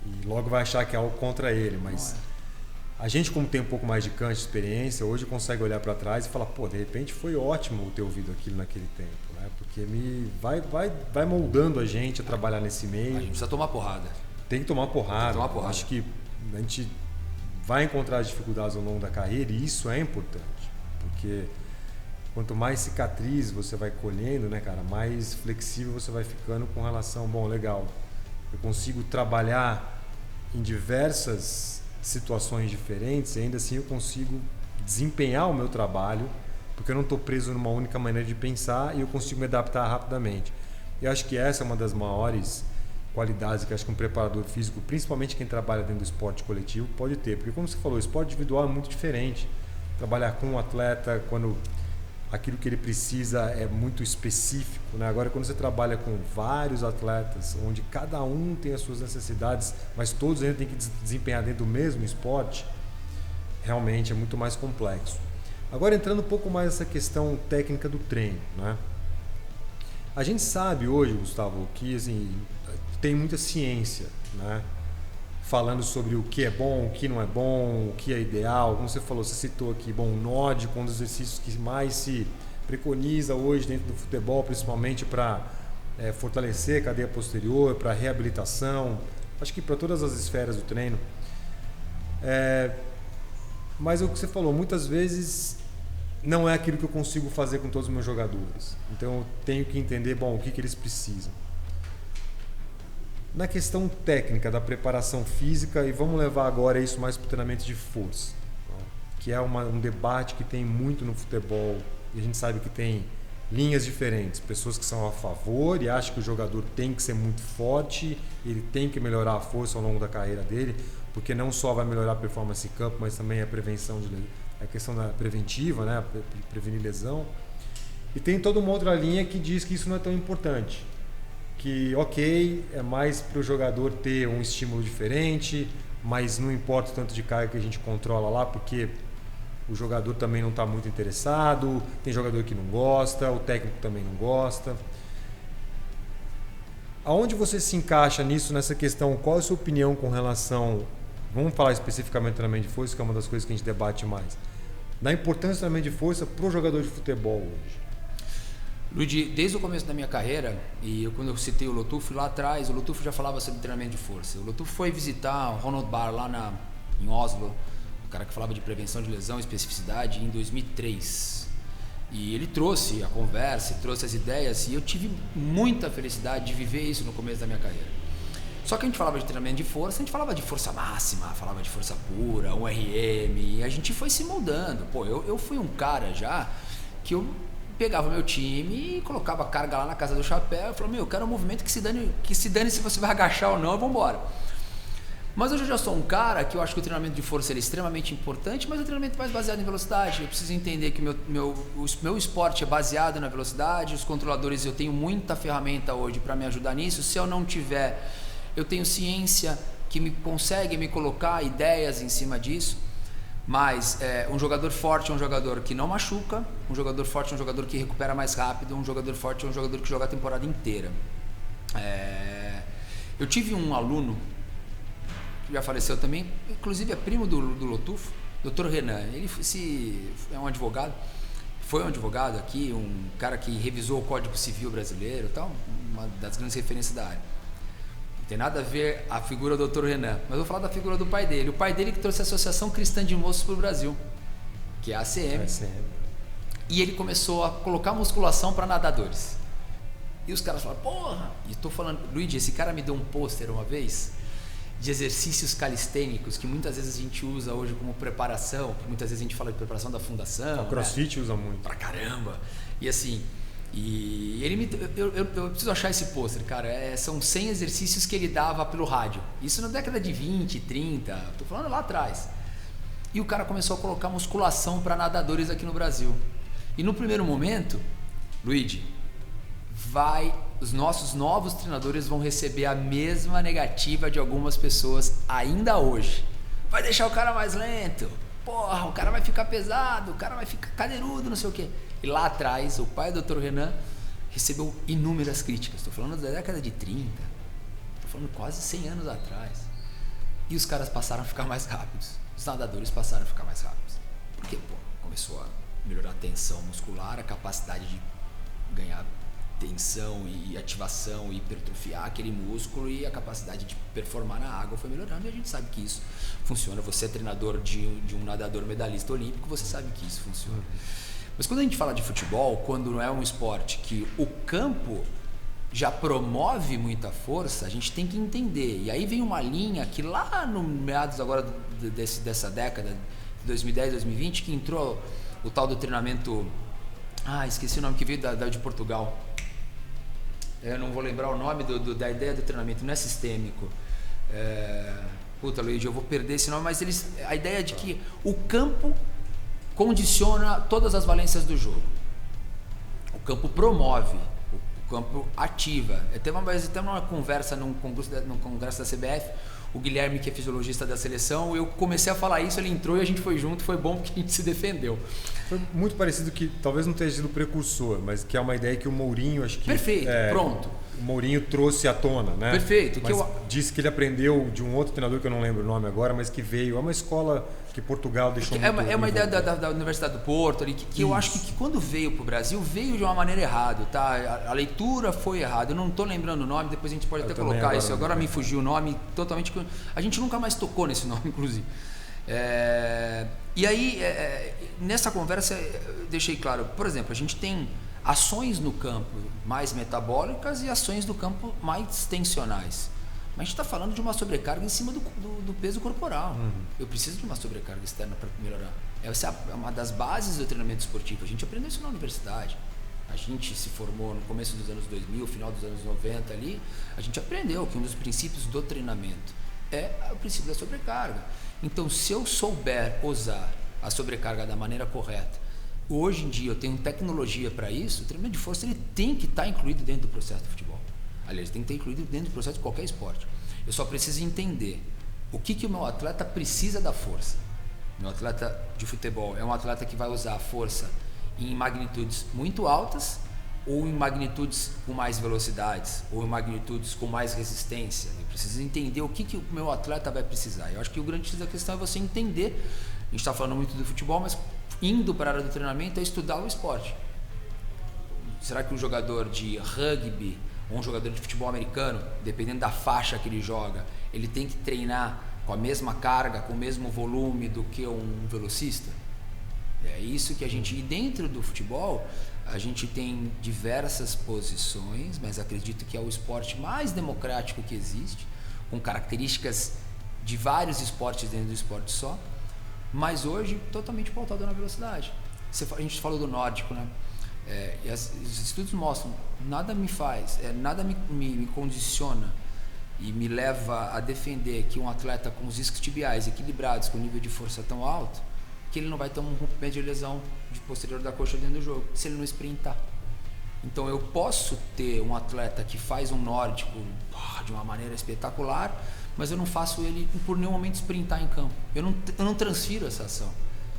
E logo vai achar que é algo contra ele, mas a gente, como tem um pouco mais de cancha, de experiência, hoje consegue olhar para trás e falar, pô, de repente foi ótimo ter ouvido aquilo naquele tempo, né? Porque vai moldando a gente a trabalhar nesse meio. A gente precisa tomar porrada. Tem que tomar porrada. Acho que a gente vai encontrar as dificuldades ao longo da carreira e isso é importante, porque quanto mais cicatriz você vai colhendo, né, cara, mais flexível você vai ficando com relação, bom, legal, eu consigo trabalhar em diversas situações diferentes e ainda assim eu consigo desempenhar o meu trabalho, porque eu não estou preso numa única maneira de pensar e eu consigo me adaptar rapidamente. E acho que essa é uma das maiores qualidades que acho que um preparador físico, principalmente quem trabalha dentro do esporte coletivo, pode ter, porque como você falou, o esporte individual é muito diferente. Trabalhar com um atleta quando aquilo que ele precisa é muito específico, né? Agora, quando você trabalha com vários atletas, onde cada um tem as suas necessidades, mas todos ainda têm que desempenhar dentro do mesmo esporte, realmente é muito mais complexo. Agora, entrando um pouco mais nessa questão técnica do treino, né? A gente sabe hoje, Gustavo, que assim, tem muita ciência, né? Falando sobre o que é bom, o que não é bom, o que é ideal. Como você falou, você citou aqui, bom, o nórdico, um dos exercícios que mais se preconiza hoje dentro do futebol, principalmente para fortalecer a cadeia posterior, para reabilitação, acho que para todas as esferas do treino. Mas o que você falou, muitas vezes não é aquilo que eu consigo fazer com todos os meus jogadores. Então eu tenho que entender, bom, o que eles precisam. Na questão técnica da preparação física, e vamos levar agora isso mais para o treinamento de força, que é um debate que tem muito no futebol, e a gente sabe que tem linhas diferentes, pessoas que são a favor e acham que o jogador tem que ser muito forte, ele tem que melhorar a força ao longo da carreira dele, porque não só vai melhorar a performance em campo, mas também a prevenção, a questão da preventiva, né? Prevenir lesão. E tem toda uma outra linha que diz que isso não é tão importante. Que, ok, é mais para o jogador ter um estímulo diferente, mas não importa o tanto de carga que a gente controla lá, porque o jogador também não está muito interessado, tem jogador que não gosta, o técnico também não gosta. Aonde você se encaixa nisso, nessa questão? Qual é a sua opinião com relação, vamos falar especificamente do treinamento de força, que é uma das coisas que a gente debate mais, da importância do treinamento de força para o jogador de futebol hoje? Luigi, desde o começo da minha carreira, e quando eu citei o Lotufo lá atrás, o Lotufo já falava sobre treinamento de força. O Lotufo foi visitar o Ronald Barr lá em Oslo, o cara que falava de prevenção de lesão e especificidade, em 2003. E ele trouxe a conversa, trouxe as ideias, e eu tive muita felicidade de viver isso no começo da minha carreira. Só que a gente falava de treinamento de força, a gente falava de força máxima, falava de força pura, um RM, e a gente foi se moldando. Pô, eu fui um cara já que eu pegava meu time e colocava a carga lá na casa do chapéu e falava, eu quero um movimento que se dane se você vai agachar ou não, e vambora. Mas hoje eu já sou um cara que eu acho que o treinamento de força é extremamente importante, mas o treinamento mais baseado em velocidade. Eu preciso entender que o meu esporte é baseado na velocidade, os controladores, eu tenho muita ferramenta hoje para me ajudar nisso. Se eu não tiver, eu tenho ciência que consegue me colocar ideias em cima disso. Mas um jogador forte é um jogador que não machuca, um jogador forte é um jogador que recupera mais rápido, um jogador forte é um jogador que joga a temporada inteira. Eu tive um aluno, que já faleceu também, inclusive é primo do Lotufo, Dr. Renan. Ele é um advogado, foi um advogado aqui, um cara que revisou o Código Civil brasileiro, tal, uma das grandes referências da área. Não tem nada a ver a figura do Dr. Renan, mas eu vou falar da figura do pai dele. O pai dele que trouxe a Associação Cristã de Moços para o Brasil, que é a ACM. E ele começou a colocar musculação para nadadores. E os caras falaram, porra! E estou falando, Luigi, esse cara me deu um pôster uma vez de exercícios calistênicos que muitas vezes a gente usa hoje como preparação, que muitas vezes a gente fala de preparação da fundação. O CrossFit, né? Usa muito. Pra caramba! E assim, eu preciso achar esse pôster, cara. São 100 exercícios que ele dava pelo rádio. Isso na década de 20, 30, tô falando lá atrás. E o cara começou a colocar musculação para nadadores aqui no Brasil. E no primeiro momento, Luigi, os nossos novos treinadores vão receber a mesma negativa de algumas pessoas ainda hoje. Vai deixar o cara mais lento, porra, o cara vai ficar pesado, o cara vai ficar cadeirudo, não sei o quê. E lá atrás, o pai do Dr. Renan recebeu inúmeras críticas. Estou falando da década de 30, estou falando quase 100 anos atrás. E os caras passaram a ficar mais rápidos, os nadadores passaram a ficar mais rápidos. Porque começou a melhorar a tensão muscular, a capacidade de ganhar tensão e ativação e hipertrofiar aquele músculo, e a capacidade de performar na água foi melhorando, e a gente sabe que isso funciona. Você é treinador de um nadador medalhista olímpico, você sabe que isso funciona. Mas quando a gente fala de futebol, quando não é um esporte que o campo já promove muita força, a gente tem que entender. E aí vem uma linha que lá no meados agora dessa década, de 2010, 2020, que entrou o tal do treinamento... esqueci o nome, que veio de Portugal. Eu não vou lembrar o nome da ideia do treinamento, não é sistêmico. Puta, Luiz, eu vou perder esse nome, mas a ideia de que o campo condiciona todas as valências do jogo. O campo promove, o campo ativa. Teve uma conversa num congresso da CBF, o Guilherme, que é fisiologista da seleção, eu comecei a falar isso, ele entrou e a gente foi junto, foi bom porque a gente se defendeu. Foi muito parecido, que talvez não tenha sido precursor, mas que é uma ideia que o Mourinho, acho que... Perfeito, pronto. O Mourinho trouxe à tona, né? Perfeito. Mas disse que ele aprendeu de um outro treinador que eu não lembro o nome agora, mas que veio, é uma escola que Portugal deixou muito... É uma ideia da Universidade do Porto, ali, que eu acho que quando veio para o Brasil, veio de uma maneira errada, tá? A leitura foi errada, eu não estou lembrando o nome, depois a gente pode até colocar isso, agora me fugiu o nome totalmente, a gente nunca mais tocou nesse nome, inclusive. E aí, nessa conversa, eu deixei claro, por exemplo, a gente tem ações no campo mais metabólicas e ações do campo mais tensionais. Mas a gente está falando de uma sobrecarga em cima do peso corporal. Eu preciso de uma sobrecarga externa para melhorar. Essa é uma das bases do treinamento esportivo. A gente aprendeu isso na universidade. A gente se formou no começo dos anos 2000, final dos anos 90 ali. A gente aprendeu que um dos princípios do treinamento é o princípio da sobrecarga. Então, se eu souber usar a sobrecarga da maneira correta, hoje em dia eu tenho tecnologia para isso, o treinamento de força ele tem que estar incluído dentro do processo do futebol. Aliás, tem que estar incluído dentro do processo de qualquer esporte. Eu só preciso entender o que o meu atleta precisa da força. Meu atleta de futebol é um atleta que vai usar a força em magnitudes muito altas, ou em magnitudes com mais velocidades, ou em magnitudes com mais resistência. Eu preciso entender o que o meu atleta vai precisar. Eu acho que o grande X da questão é você entender. A gente está falando muito do futebol, mas indo para a área do treinamento é estudar o esporte. Será que um jogador de rugby ou um jogador de futebol americano, dependendo da faixa que ele joga, ele tem que treinar com a mesma carga, com o mesmo volume do que um velocista? É isso que a gente... E dentro do futebol, a gente tem diversas posições, mas acredito que é o esporte mais democrático que existe, com características de vários esportes dentro do esporte só, mas hoje totalmente pautado na velocidade. A gente falou do nórdico, né? E os estudos mostram, nada me faz, nada me condiciona e me leva a defender que um atleta com os isquios tibiais equilibrados, com nível de força tão alto, que ele não vai ter um rompimento de lesão de posterior da coxa dentro do jogo, se ele não sprintar. Então eu posso ter um atleta que faz um nórdico de uma maneira espetacular, mas eu não faço ele por nenhum momento sprintar em campo. Eu não transfiro essa ação.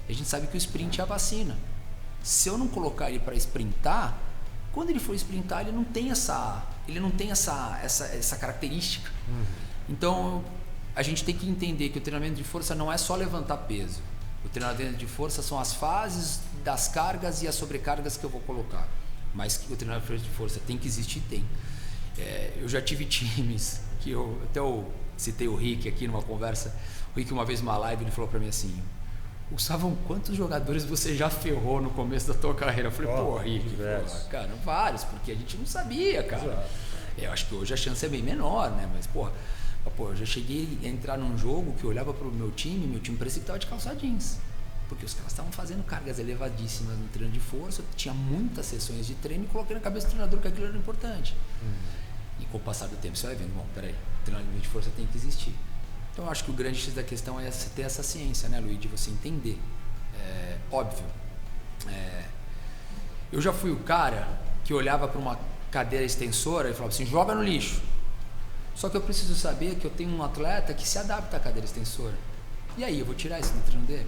A gente sabe que o sprint é a vacina. Se eu não colocar ele para sprintar, quando ele for sprintar, ele não tem essa característica. Então, a gente tem que entender que o treinamento de força não é só levantar peso. O treinamento de força são as fases das cargas e as sobrecargas que eu vou colocar. Mas o treinamento de força tem que existir, tem. Eu já tive times que eu citei o Rick aqui numa conversa. O Rick, uma vez numa live, ele falou para mim assim: Gustavo, quantos jogadores você já ferrou no começo da tua carreira? Eu falei, pô, Rick, cara, vários, porque a gente não sabia, cara. Exato. Eu acho que hoje a chance é bem menor, né? Mas, eu já cheguei a entrar num jogo que eu olhava pro meu time parecia que tava de calça jeans. Porque os caras estavam fazendo cargas elevadíssimas no treino de força, tinha muitas sessões de treino e coloquei na cabeça do treinador que aquilo era importante. E com o passar do tempo você vai vendo, peraí, o treinamento de força tem que existir. Então eu acho que o grande X da questão é você ter essa ciência, né, Luiz, de você entender. Óbvio. Eu já fui o cara que olhava para uma cadeira extensora e falava assim, joga no lixo. Só que eu preciso saber que eu tenho um atleta que se adapta à cadeira extensora. E aí, eu vou tirar isso do treino dele?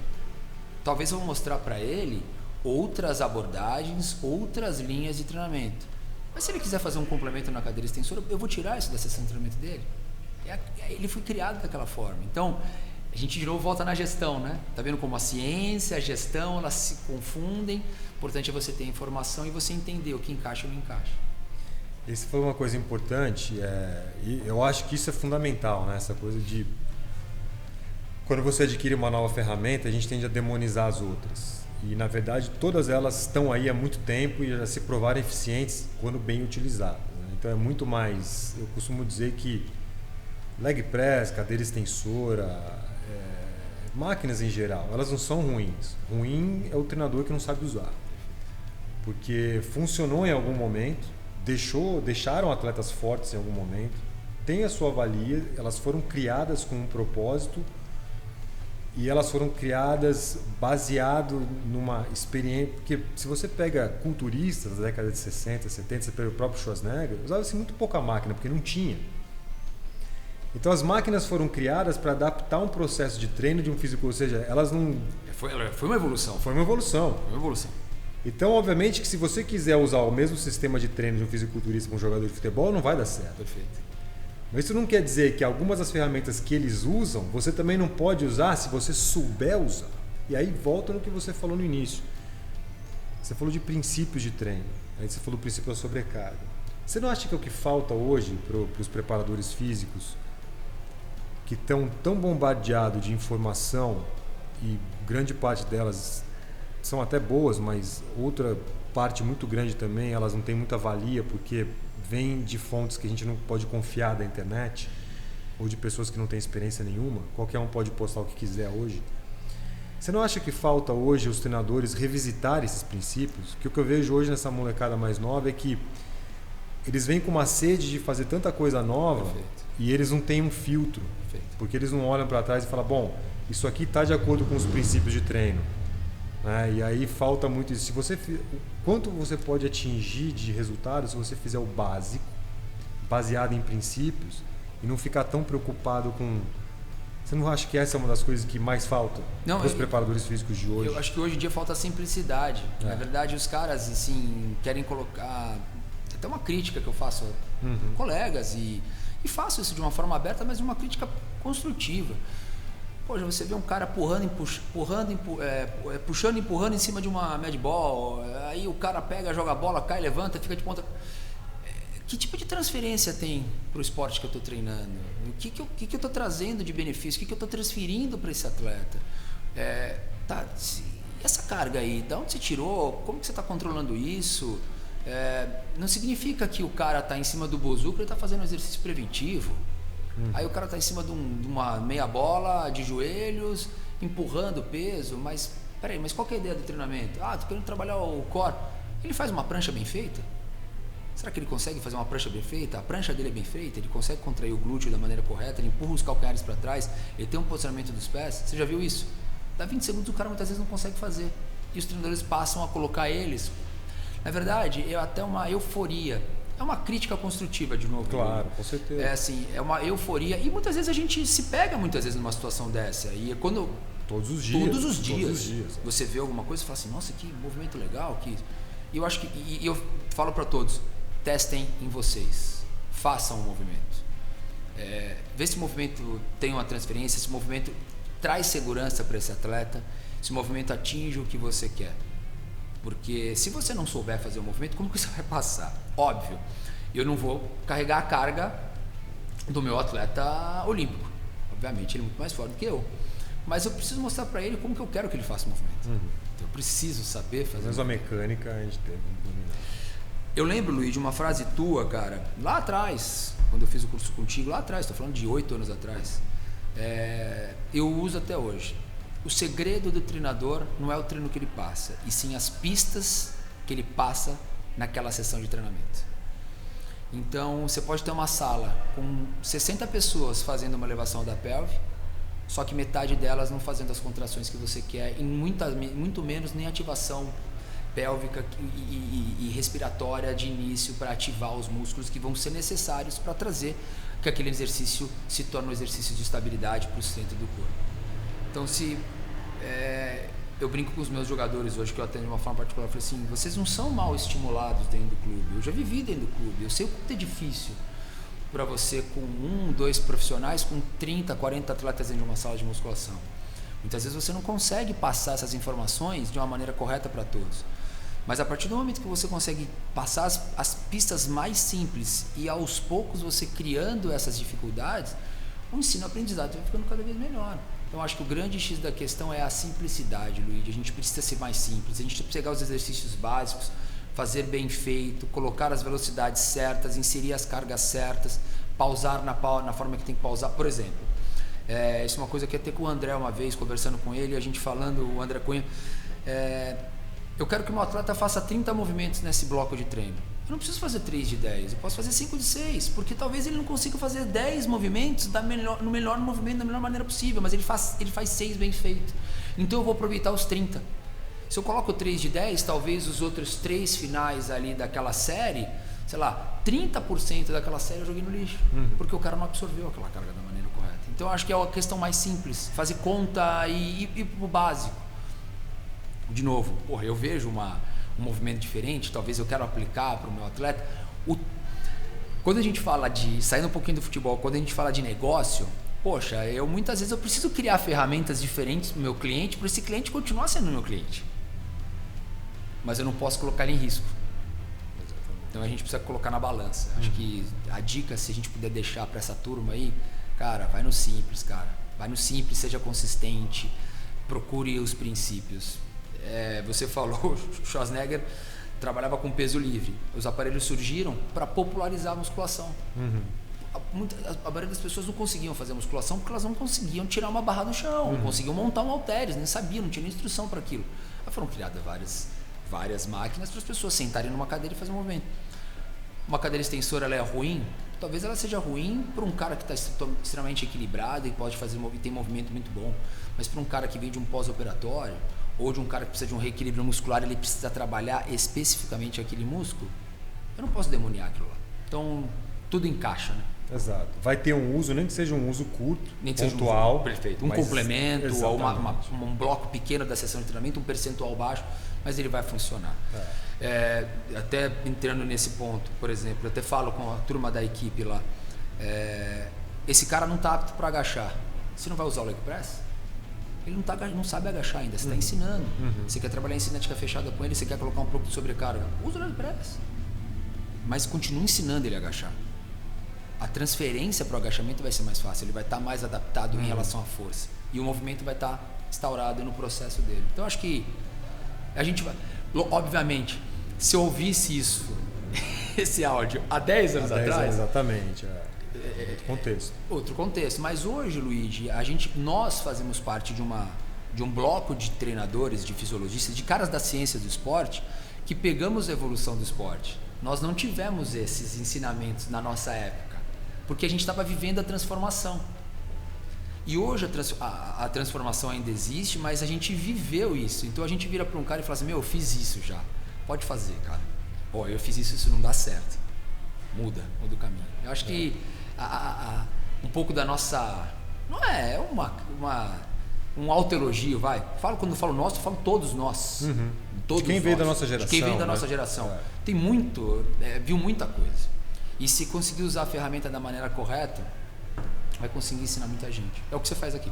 Talvez eu vou mostrar para ele outras abordagens, outras linhas de treinamento. Mas se ele quiser fazer um complemento na cadeira extensora, eu vou tirar isso da sessão de treinamento dele. Ele foi criado daquela forma. Então, a gente de novo volta na gestão, né? Tá vendo como a ciência, a gestão, elas se confundem. O importante é você ter informação e você entender o que encaixa ou não encaixa. Esse foi uma coisa importante, e eu acho que isso é fundamental, né? Essa coisa de... Quando você adquire uma nova ferramenta, a gente tende a demonizar as outras. E, na verdade, todas elas estão aí há muito tempo e já se provaram eficientes quando bem utilizadas, né? Então, é muito mais... Eu costumo dizer que leg press, cadeira extensora, máquinas em geral, elas não são ruins. Ruim é o treinador que não sabe usar. Porque funcionou em algum momento, deixaram atletas fortes em algum momento, tem a sua valia, elas foram criadas com um propósito e elas foram criadas baseado numa experiência, porque se você pega culturistas da década de 60, 70, você pega o próprio Schwarzenegger, usava-se muito pouca máquina, porque não tinha. Então as máquinas foram criadas para adaptar um processo de treino de um físico, ou seja, elas não... Foi uma evolução. Foi uma evolução. Foi uma evolução. Então, obviamente, que se você quiser usar o mesmo sistema de treino de um fisiculturista para um jogador de futebol, não vai dar certo. Perfeito. Mas isso não quer dizer que algumas das ferramentas que eles usam, você também não pode usar se você souber usar. E aí volta no que você falou no início. Você falou de princípios de treino. Aí você falou do princípio da sobrecarga. Você não acha que é o que falta hoje para os preparadores físicos, que estão tão bombardeados de informação, e grande parte delas são até boas, mas outra parte muito grande também, elas não têm muita valia porque vem de fontes que a gente não pode confiar da internet ou de pessoas que não têm experiência nenhuma, qualquer um pode postar o que quiser hoje. Você não acha que falta hoje os treinadores revisitar esses princípios? Que o que eu vejo hoje nessa molecada mais nova é que eles vêm com uma sede de fazer tanta coisa nova. Perfeito. E eles não têm um filtro. Perfeito. Porque eles não olham para trás e falam, bom, isso aqui está de acordo com os princípios de treino. E aí falta muito isso. Quanto você pode atingir de resultados se você fizer o básico, baseado em princípios, e não ficar tão preocupado com... Você não acha que essa é uma das coisas que mais falta para os preparadores físicos de hoje? Eu acho que hoje em dia falta simplicidade. Na verdade, os caras assim, querem colocar... Até uma crítica que eu faço a colegas e faço isso de uma forma aberta, mas de uma crítica construtiva. Poxa, você vê um cara puxando e empurrando em cima de uma medball, aí o cara pega, joga a bola, cai, levanta, fica de ponta. Que tipo de transferência tem para o esporte que eu estou treinando? O que eu estou trazendo de benefício? O que eu estou transferindo para esse atleta? Essa carga aí, de onde você tirou? Como que você está controlando isso? Não significa que o cara está em cima do bozuco, ele está fazendo um exercício preventivo. Aí o cara está em cima de uma meia bola de joelhos, empurrando peso, mas peraí, mas qual que é a ideia do treinamento? Tô querendo trabalhar o core. Ele faz uma prancha bem feita? Será que ele consegue fazer uma prancha bem feita? A prancha dele é bem feita? Ele consegue contrair o glúteo da maneira correta? Ele empurra os calcanhares para trás? Ele tem um posicionamento dos pés? Você já viu isso? Dá 20 segundos o cara muitas vezes não consegue fazer. E os treinadores passam a colocar eles. Na verdade, é até uma euforia é uma crítica construtiva de novo. Claro, com certeza. É assim, é uma euforia. E muitas vezes a gente se pega numa situação dessa. E quando... Todos os dias. Todos os dias. Você vê alguma coisa e fala assim, nossa, que movimento legal. E eu acho que... E eu falo para todos, testem em vocês. Façam o movimento. Vê se o movimento tem uma transferência, se o movimento traz segurança para esse atleta, se o movimento atinge o que você quer. Porque se você não souber fazer o movimento, como que você vai passar? Óbvio, eu não vou carregar a carga do meu atleta olímpico. Obviamente, ele é muito mais forte do que eu. Mas eu preciso mostrar para ele como que eu quero que ele faça o movimento. Então, eu preciso saber fazer. Mas a mecânica a gente deve dominar. Eu lembro, Luiz, de uma frase tua, cara, lá atrás, quando eu fiz o curso contigo, lá atrás, estou falando de 8 anos atrás. Eu uso até hoje. O segredo do treinador não é o treino que ele passa, e sim as pistas que ele passa naquela sessão de treinamento. Então, você pode ter uma sala com 60 pessoas fazendo uma elevação da pelve, só que metade delas não fazendo as contrações que você quer, e muito menos nem ativação pélvica e respiratória de início para ativar os músculos que vão ser necessários para trazer que aquele exercício se torne um exercício de estabilidade para o centro do corpo. Então, eu brinco com os meus jogadores hoje, que eu atendo de uma forma particular, eu falei assim, vocês não são mal estimulados dentro do clube, eu já vivi dentro do clube, eu sei o quanto é difícil para você com 1, 2 profissionais, com 30, 40 atletas dentro de uma sala de musculação. Muitas vezes você não consegue passar essas informações de uma maneira correta para todos. Mas a partir do momento que você consegue passar as pistas mais simples e aos poucos você criando essas dificuldades, o ensino-aprendizado vai ficando cada vez melhor. Então, acho que o grande X da questão é a simplicidade, Luigi. A gente precisa ser mais simples, a gente precisa pegar os exercícios básicos, fazer bem feito, colocar as velocidades certas, inserir as cargas certas, pausar na forma que tem que pausar. Por exemplo, isso é uma coisa que até com o André uma vez, conversando com ele, a gente falando, o André Cunha, eu quero que o meu atleta faça 30 movimentos nesse bloco de treino. Eu não preciso fazer 3 de 10, eu posso fazer 5 de 6, porque talvez ele não consiga fazer 10 movimentos no melhor movimento, da melhor maneira possível, mas ele faz 6 bem feito. Então eu vou aproveitar os 30. Se eu coloco 3 de 10, talvez os outros 3 finais ali daquela série, sei lá, 30% daquela série eu joguei no lixo, porque o cara não absorveu aquela carga da maneira correta. Então eu acho que é uma questão mais simples, fazer conta e ir pro básico. De novo, eu vejo um movimento diferente, talvez eu quero aplicar para o meu atleta. Quando a gente fala de, saindo um pouquinho do futebol, quando a gente fala de negócio, muitas vezes eu preciso criar ferramentas diferentes para o meu cliente, para esse cliente continuar sendo meu cliente. Mas eu não posso colocar ele em risco. Então a gente precisa colocar na balança. Acho que a dica, se a gente puder deixar para essa turma aí, cara, vai no simples, vai no simples, seja consistente, procure os princípios. Você falou, Schwarzenegger trabalhava com peso livre. Os aparelhos surgiram para popularizar a musculação. A maioria das pessoas não conseguiam fazer musculação porque elas não conseguiam tirar uma barra do chão, não conseguiam montar um halteres, nem sabiam, não tinham instrução para aquilo. Aí foram criadas várias máquinas para as pessoas sentarem numa cadeira e fazer um movimento. Uma cadeira extensora, ela é ruim? Talvez ela seja ruim para um cara que está extremamente equilibrado e pode fazer, tem movimento muito bom, mas para um cara que vem de um pós-operatório ou de um cara que precisa de um reequilíbrio muscular, ele precisa trabalhar especificamente aquele músculo, eu não posso demoniar aquilo lá. Então, tudo encaixa, né? Exato. Vai ter um uso, nem que seja um uso curto, nem que pontual. Seja um perfeito. Um complemento, ou um bloco pequeno da sessão de treinamento, um percentual baixo, mas ele vai funcionar. Até entrando nesse ponto, por exemplo, eu até falo com a turma da equipe lá, esse cara não está apto para agachar. Você não vai usar o leg press? Ele não sabe agachar ainda, você está ensinando. Você quer trabalhar em cinética fechada com ele, você quer colocar um pouco de sobrecarga, usa o leg press. Mas continua ensinando ele a agachar. A transferência para o agachamento vai ser mais fácil, ele vai estar mais adaptado em relação à força. E o movimento vai estar instaurado no processo dele. Então, acho que a gente vai... Obviamente, se eu ouvisse isso, esse áudio, há 10 anos atrás... Exatamente, outro contexto. Outro contexto. Mas hoje, Luigi, nós fazemos parte de um bloco de treinadores, de fisiologistas, de caras da ciência do esporte, que pegamos a evolução do esporte. Nós não tivemos esses ensinamentos na nossa época, porque a gente estava vivendo a transformação. E hoje a transformação ainda existe, mas a gente viveu isso. Então a gente vira para um cara e fala assim, eu fiz isso já, pode fazer, cara. Eu fiz isso não dá certo. muda o caminho. Eu acho que um pouco da nossa... Não é um autoelogio, vai. Quando eu falo nosso, eu falo todos nós. Todos de quem veio da nossa geração. De quem veio da nossa geração. Tem muito, viu muita coisa. E se conseguir usar a ferramenta da maneira correta, vai conseguir ensinar muita gente. É o que você faz aqui.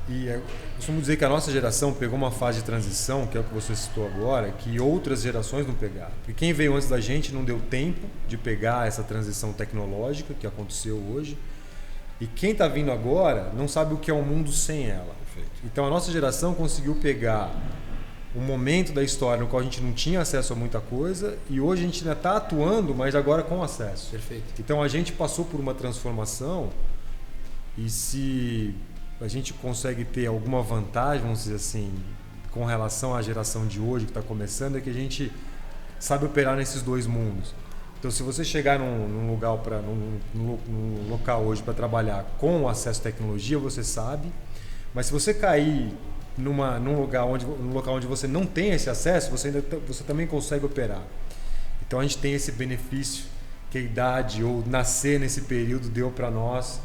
E eu costumo dizer que a nossa geração pegou uma fase de transição, que é o que você citou agora, que outras gerações não pegaram. Porque quem veio antes da gente não deu tempo de pegar essa transição tecnológica que aconteceu hoje. E quem está vindo agora não sabe o que é um mundo sem ela. Perfeito. Então a nossa geração conseguiu pegar um momento da história no qual a gente não tinha acesso a muita coisa e hoje a gente ainda está atuando, mas agora com acesso. Perfeito. Então a gente passou por uma transformação e se a gente consegue ter alguma vantagem, vamos dizer assim, com relação à geração de hoje que está começando, é que a gente sabe operar nesses dois mundos. Então, se você chegar num local hoje para trabalhar com acesso à tecnologia, você sabe. Mas se você cair num local onde você não tem esse acesso, você também consegue operar. Então, a gente tem esse benefício que a idade ou nascer nesse período deu para nós,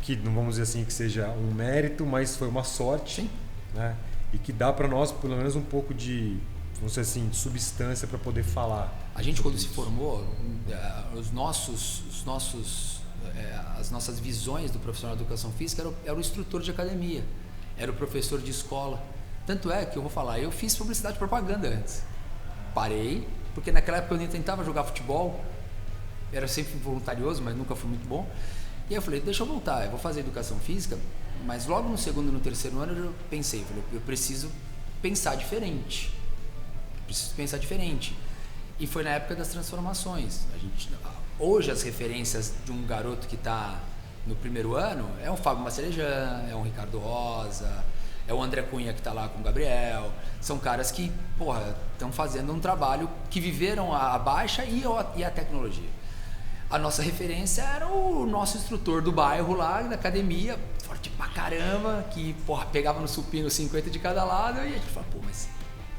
que não vamos dizer assim que seja um mérito, mas foi uma sorte, né? E que dá para nós pelo menos um pouco de, vamos dizer assim, de substância para poder falar. A gente quando se formou, as nossas visões do profissional de educação física era o instrutor de academia, era o professor de escola. Tanto é que eu vou falar, eu fiz publicidade e propaganda antes. Parei, porque naquela época eu nem tentava jogar futebol, era sempre voluntarioso, mas nunca fui muito bom. E aí eu falei, deixa eu voltar, eu vou fazer educação física, mas logo no segundo e no terceiro ano eu pensei, eu preciso pensar diferente. E foi na época das transformações. Hoje as referências de um garoto que está no primeiro ano é o Fábio Macerejan, é o Ricardo Rosa, é o André Cunha que está lá com o Gabriel. São caras que estão fazendo um trabalho que viveram a baixa e a tecnologia. A nossa referência era o nosso instrutor do bairro lá, da academia, forte pra caramba, que pegava no supino 50 de cada lado, e a gente falava, mas...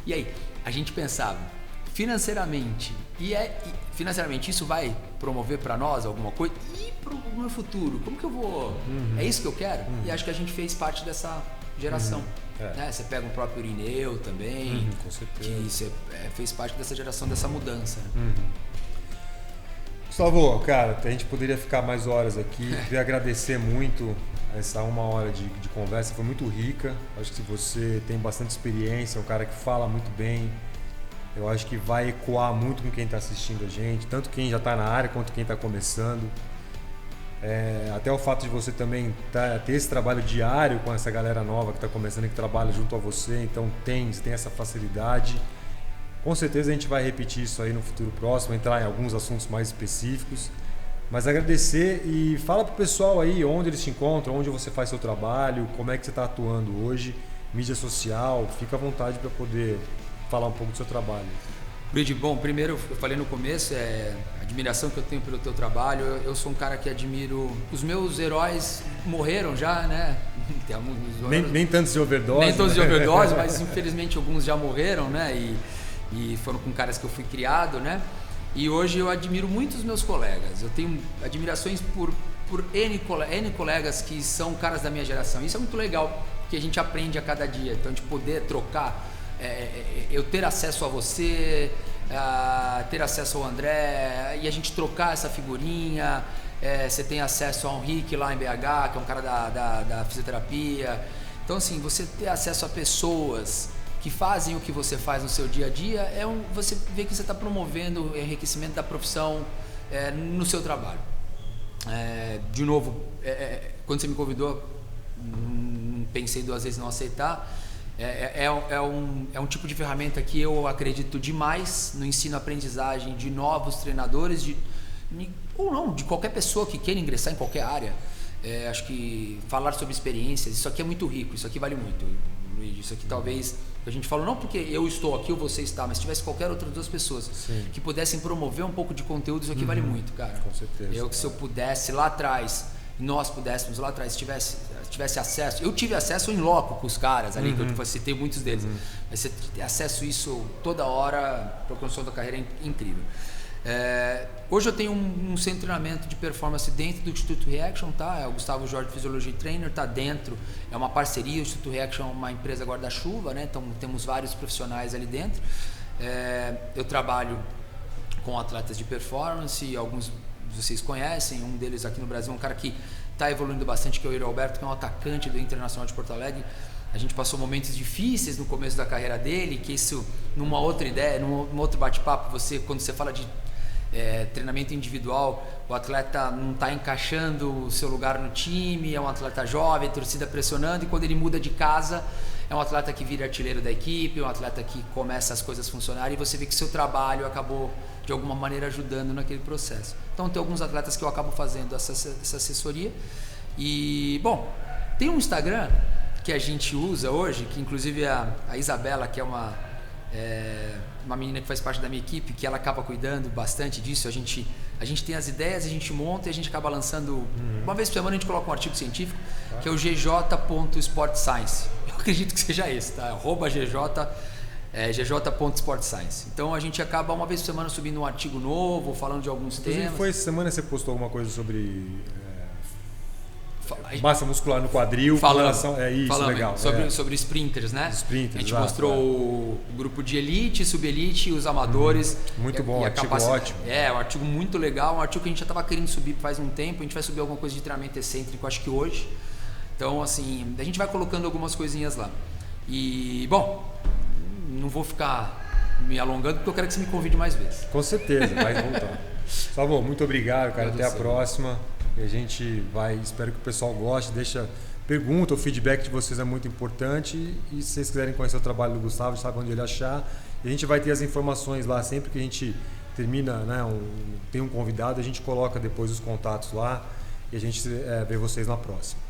E aí? A gente pensava, financeiramente isso vai promover para nós alguma coisa? E pro meu futuro, como que eu vou... É isso que eu quero? E acho que a gente fez parte dessa geração. Né? Você pega o próprio Irineu também, com certeza. Que você fez parte dessa geração, dessa mudança. Gustavo, cara, a gente poderia ficar mais horas aqui. Queria agradecer muito essa 1 hora de conversa, foi muito rica. Acho que você tem bastante experiência, é um cara que fala muito bem. Eu acho que vai ecoar muito com quem está assistindo a gente, tanto quem já está na área quanto quem está começando. Até o fato de você também ter esse trabalho diário com essa galera nova que está começando e que trabalha junto a você, então você tem essa facilidade. Com certeza a gente vai repetir isso aí no futuro próximo, entrar em alguns assuntos mais específicos. Mas agradecer e fala pro pessoal aí onde eles te encontram, onde você faz seu trabalho, como é que você está atuando hoje, mídia social, fica à vontade para poder falar um pouco do seu trabalho. Luigi, bom, primeiro eu falei no começo, a admiração que eu tenho pelo teu trabalho. Eu sou um cara que admiro, os meus heróis morreram já, né? Nem tantos de overdose. Nem todos de overdose, mas infelizmente alguns já morreram, né? E foram com caras que eu fui criado, né? E hoje eu admiro muito os meus colegas. Eu tenho admirações por N colegas que são caras da minha geração. Isso é muito legal, porque a gente aprende a cada dia. Então, de poder trocar, eu ter acesso a você, ter acesso ao André, e a gente trocar essa figurinha. Você tem acesso ao Henrique lá em BH, que é um cara da fisioterapia. Então, assim, você ter acesso a pessoas que fazem o que você faz no seu dia a dia, você vê que você está promovendo o enriquecimento da profissão no seu trabalho. De novo, quando você me convidou, não pensei 2 vezes em não aceitar. É um tipo de ferramenta que eu acredito demais no ensino-aprendizagem de novos treinadores, ou não, de qualquer pessoa que queira ingressar em qualquer área. Acho que falar sobre experiências, isso aqui é muito rico, isso aqui vale muito, Luigi. Isso aqui talvez a gente falou, não porque eu estou aqui ou você está, mas se tivesse qualquer outra 2 pessoas que pudessem promover um pouco de conteúdo, isso aqui vale muito, cara. Com certeza. Se eu pudesse lá atrás, nós pudéssemos lá atrás, tivesse acesso, eu tive acesso em loco com os caras ali, que eu citei muitos deles, mas você ter acesso a isso toda hora para a construção da carreira é incrível. Hoje eu tenho um centro de treinamento de performance dentro do Instituto Reaction, tá? É o Gustavo Jorge Physiology Trainer, tá dentro, é uma parceria, o Instituto Reaction é uma empresa guarda-chuva, né? Então temos vários profissionais ali dentro. Eu trabalho com atletas de performance, alguns vocês conhecem, um deles aqui no Brasil é um cara que está evoluindo bastante, que é o Yuri Alberto, que é um atacante do Internacional de Porto Alegre. A gente passou momentos difíceis no começo da carreira dele, que isso, numa outra ideia, num outro bate-papo, quando você fala de treinamento individual, o atleta não está encaixando o seu lugar no time, é um atleta jovem, torcida pressionando, e quando ele muda de casa, é um atleta que vira artilheiro da equipe, um atleta que começa as coisas a funcionar, e você vê que seu trabalho acabou de alguma maneira ajudando naquele processo. Então tem alguns atletas que eu acabo fazendo essa assessoria. E bom, tem um Instagram que a gente usa hoje, que inclusive a Isabela, que é uma menina que faz parte da minha equipe, que ela acaba cuidando bastante disso. A gente tem as ideias, a gente monta e a gente acaba lançando, uma vez por semana a gente coloca um artigo científico, que é o gj.sportscience. Eu acredito que seja esse, tá? @gj.sportscience. Então a gente acaba uma vez por semana subindo um artigo novo, falando de alguns temas. Foi essa semana você postou alguma coisa sobre massa muscular no quadril, falando legal. Sobre sprinters, né? Sprinters, a gente mostrou o grupo de elite, subelite e os amadores. Muito bom, artigo ótimo. Um artigo muito legal, um artigo que a gente já estava querendo subir faz um tempo. A gente vai subir alguma coisa de treinamento excêntrico, acho que hoje. Então, assim, a gente vai colocando algumas coisinhas lá. E, bom, não vou ficar me alongando porque eu quero que você me convide mais vezes. Com certeza, vai voltar. Salvo, muito obrigado, cara. Até a próxima. E a gente vai, espero que o pessoal goste, pergunta, o feedback de vocês é muito importante. E se vocês quiserem conhecer o trabalho do Gustavo, sabe onde ele achar. E a gente vai ter as informações lá sempre que a gente termina, né, tem um convidado, a gente coloca depois os contatos lá e a gente vê vocês na próxima.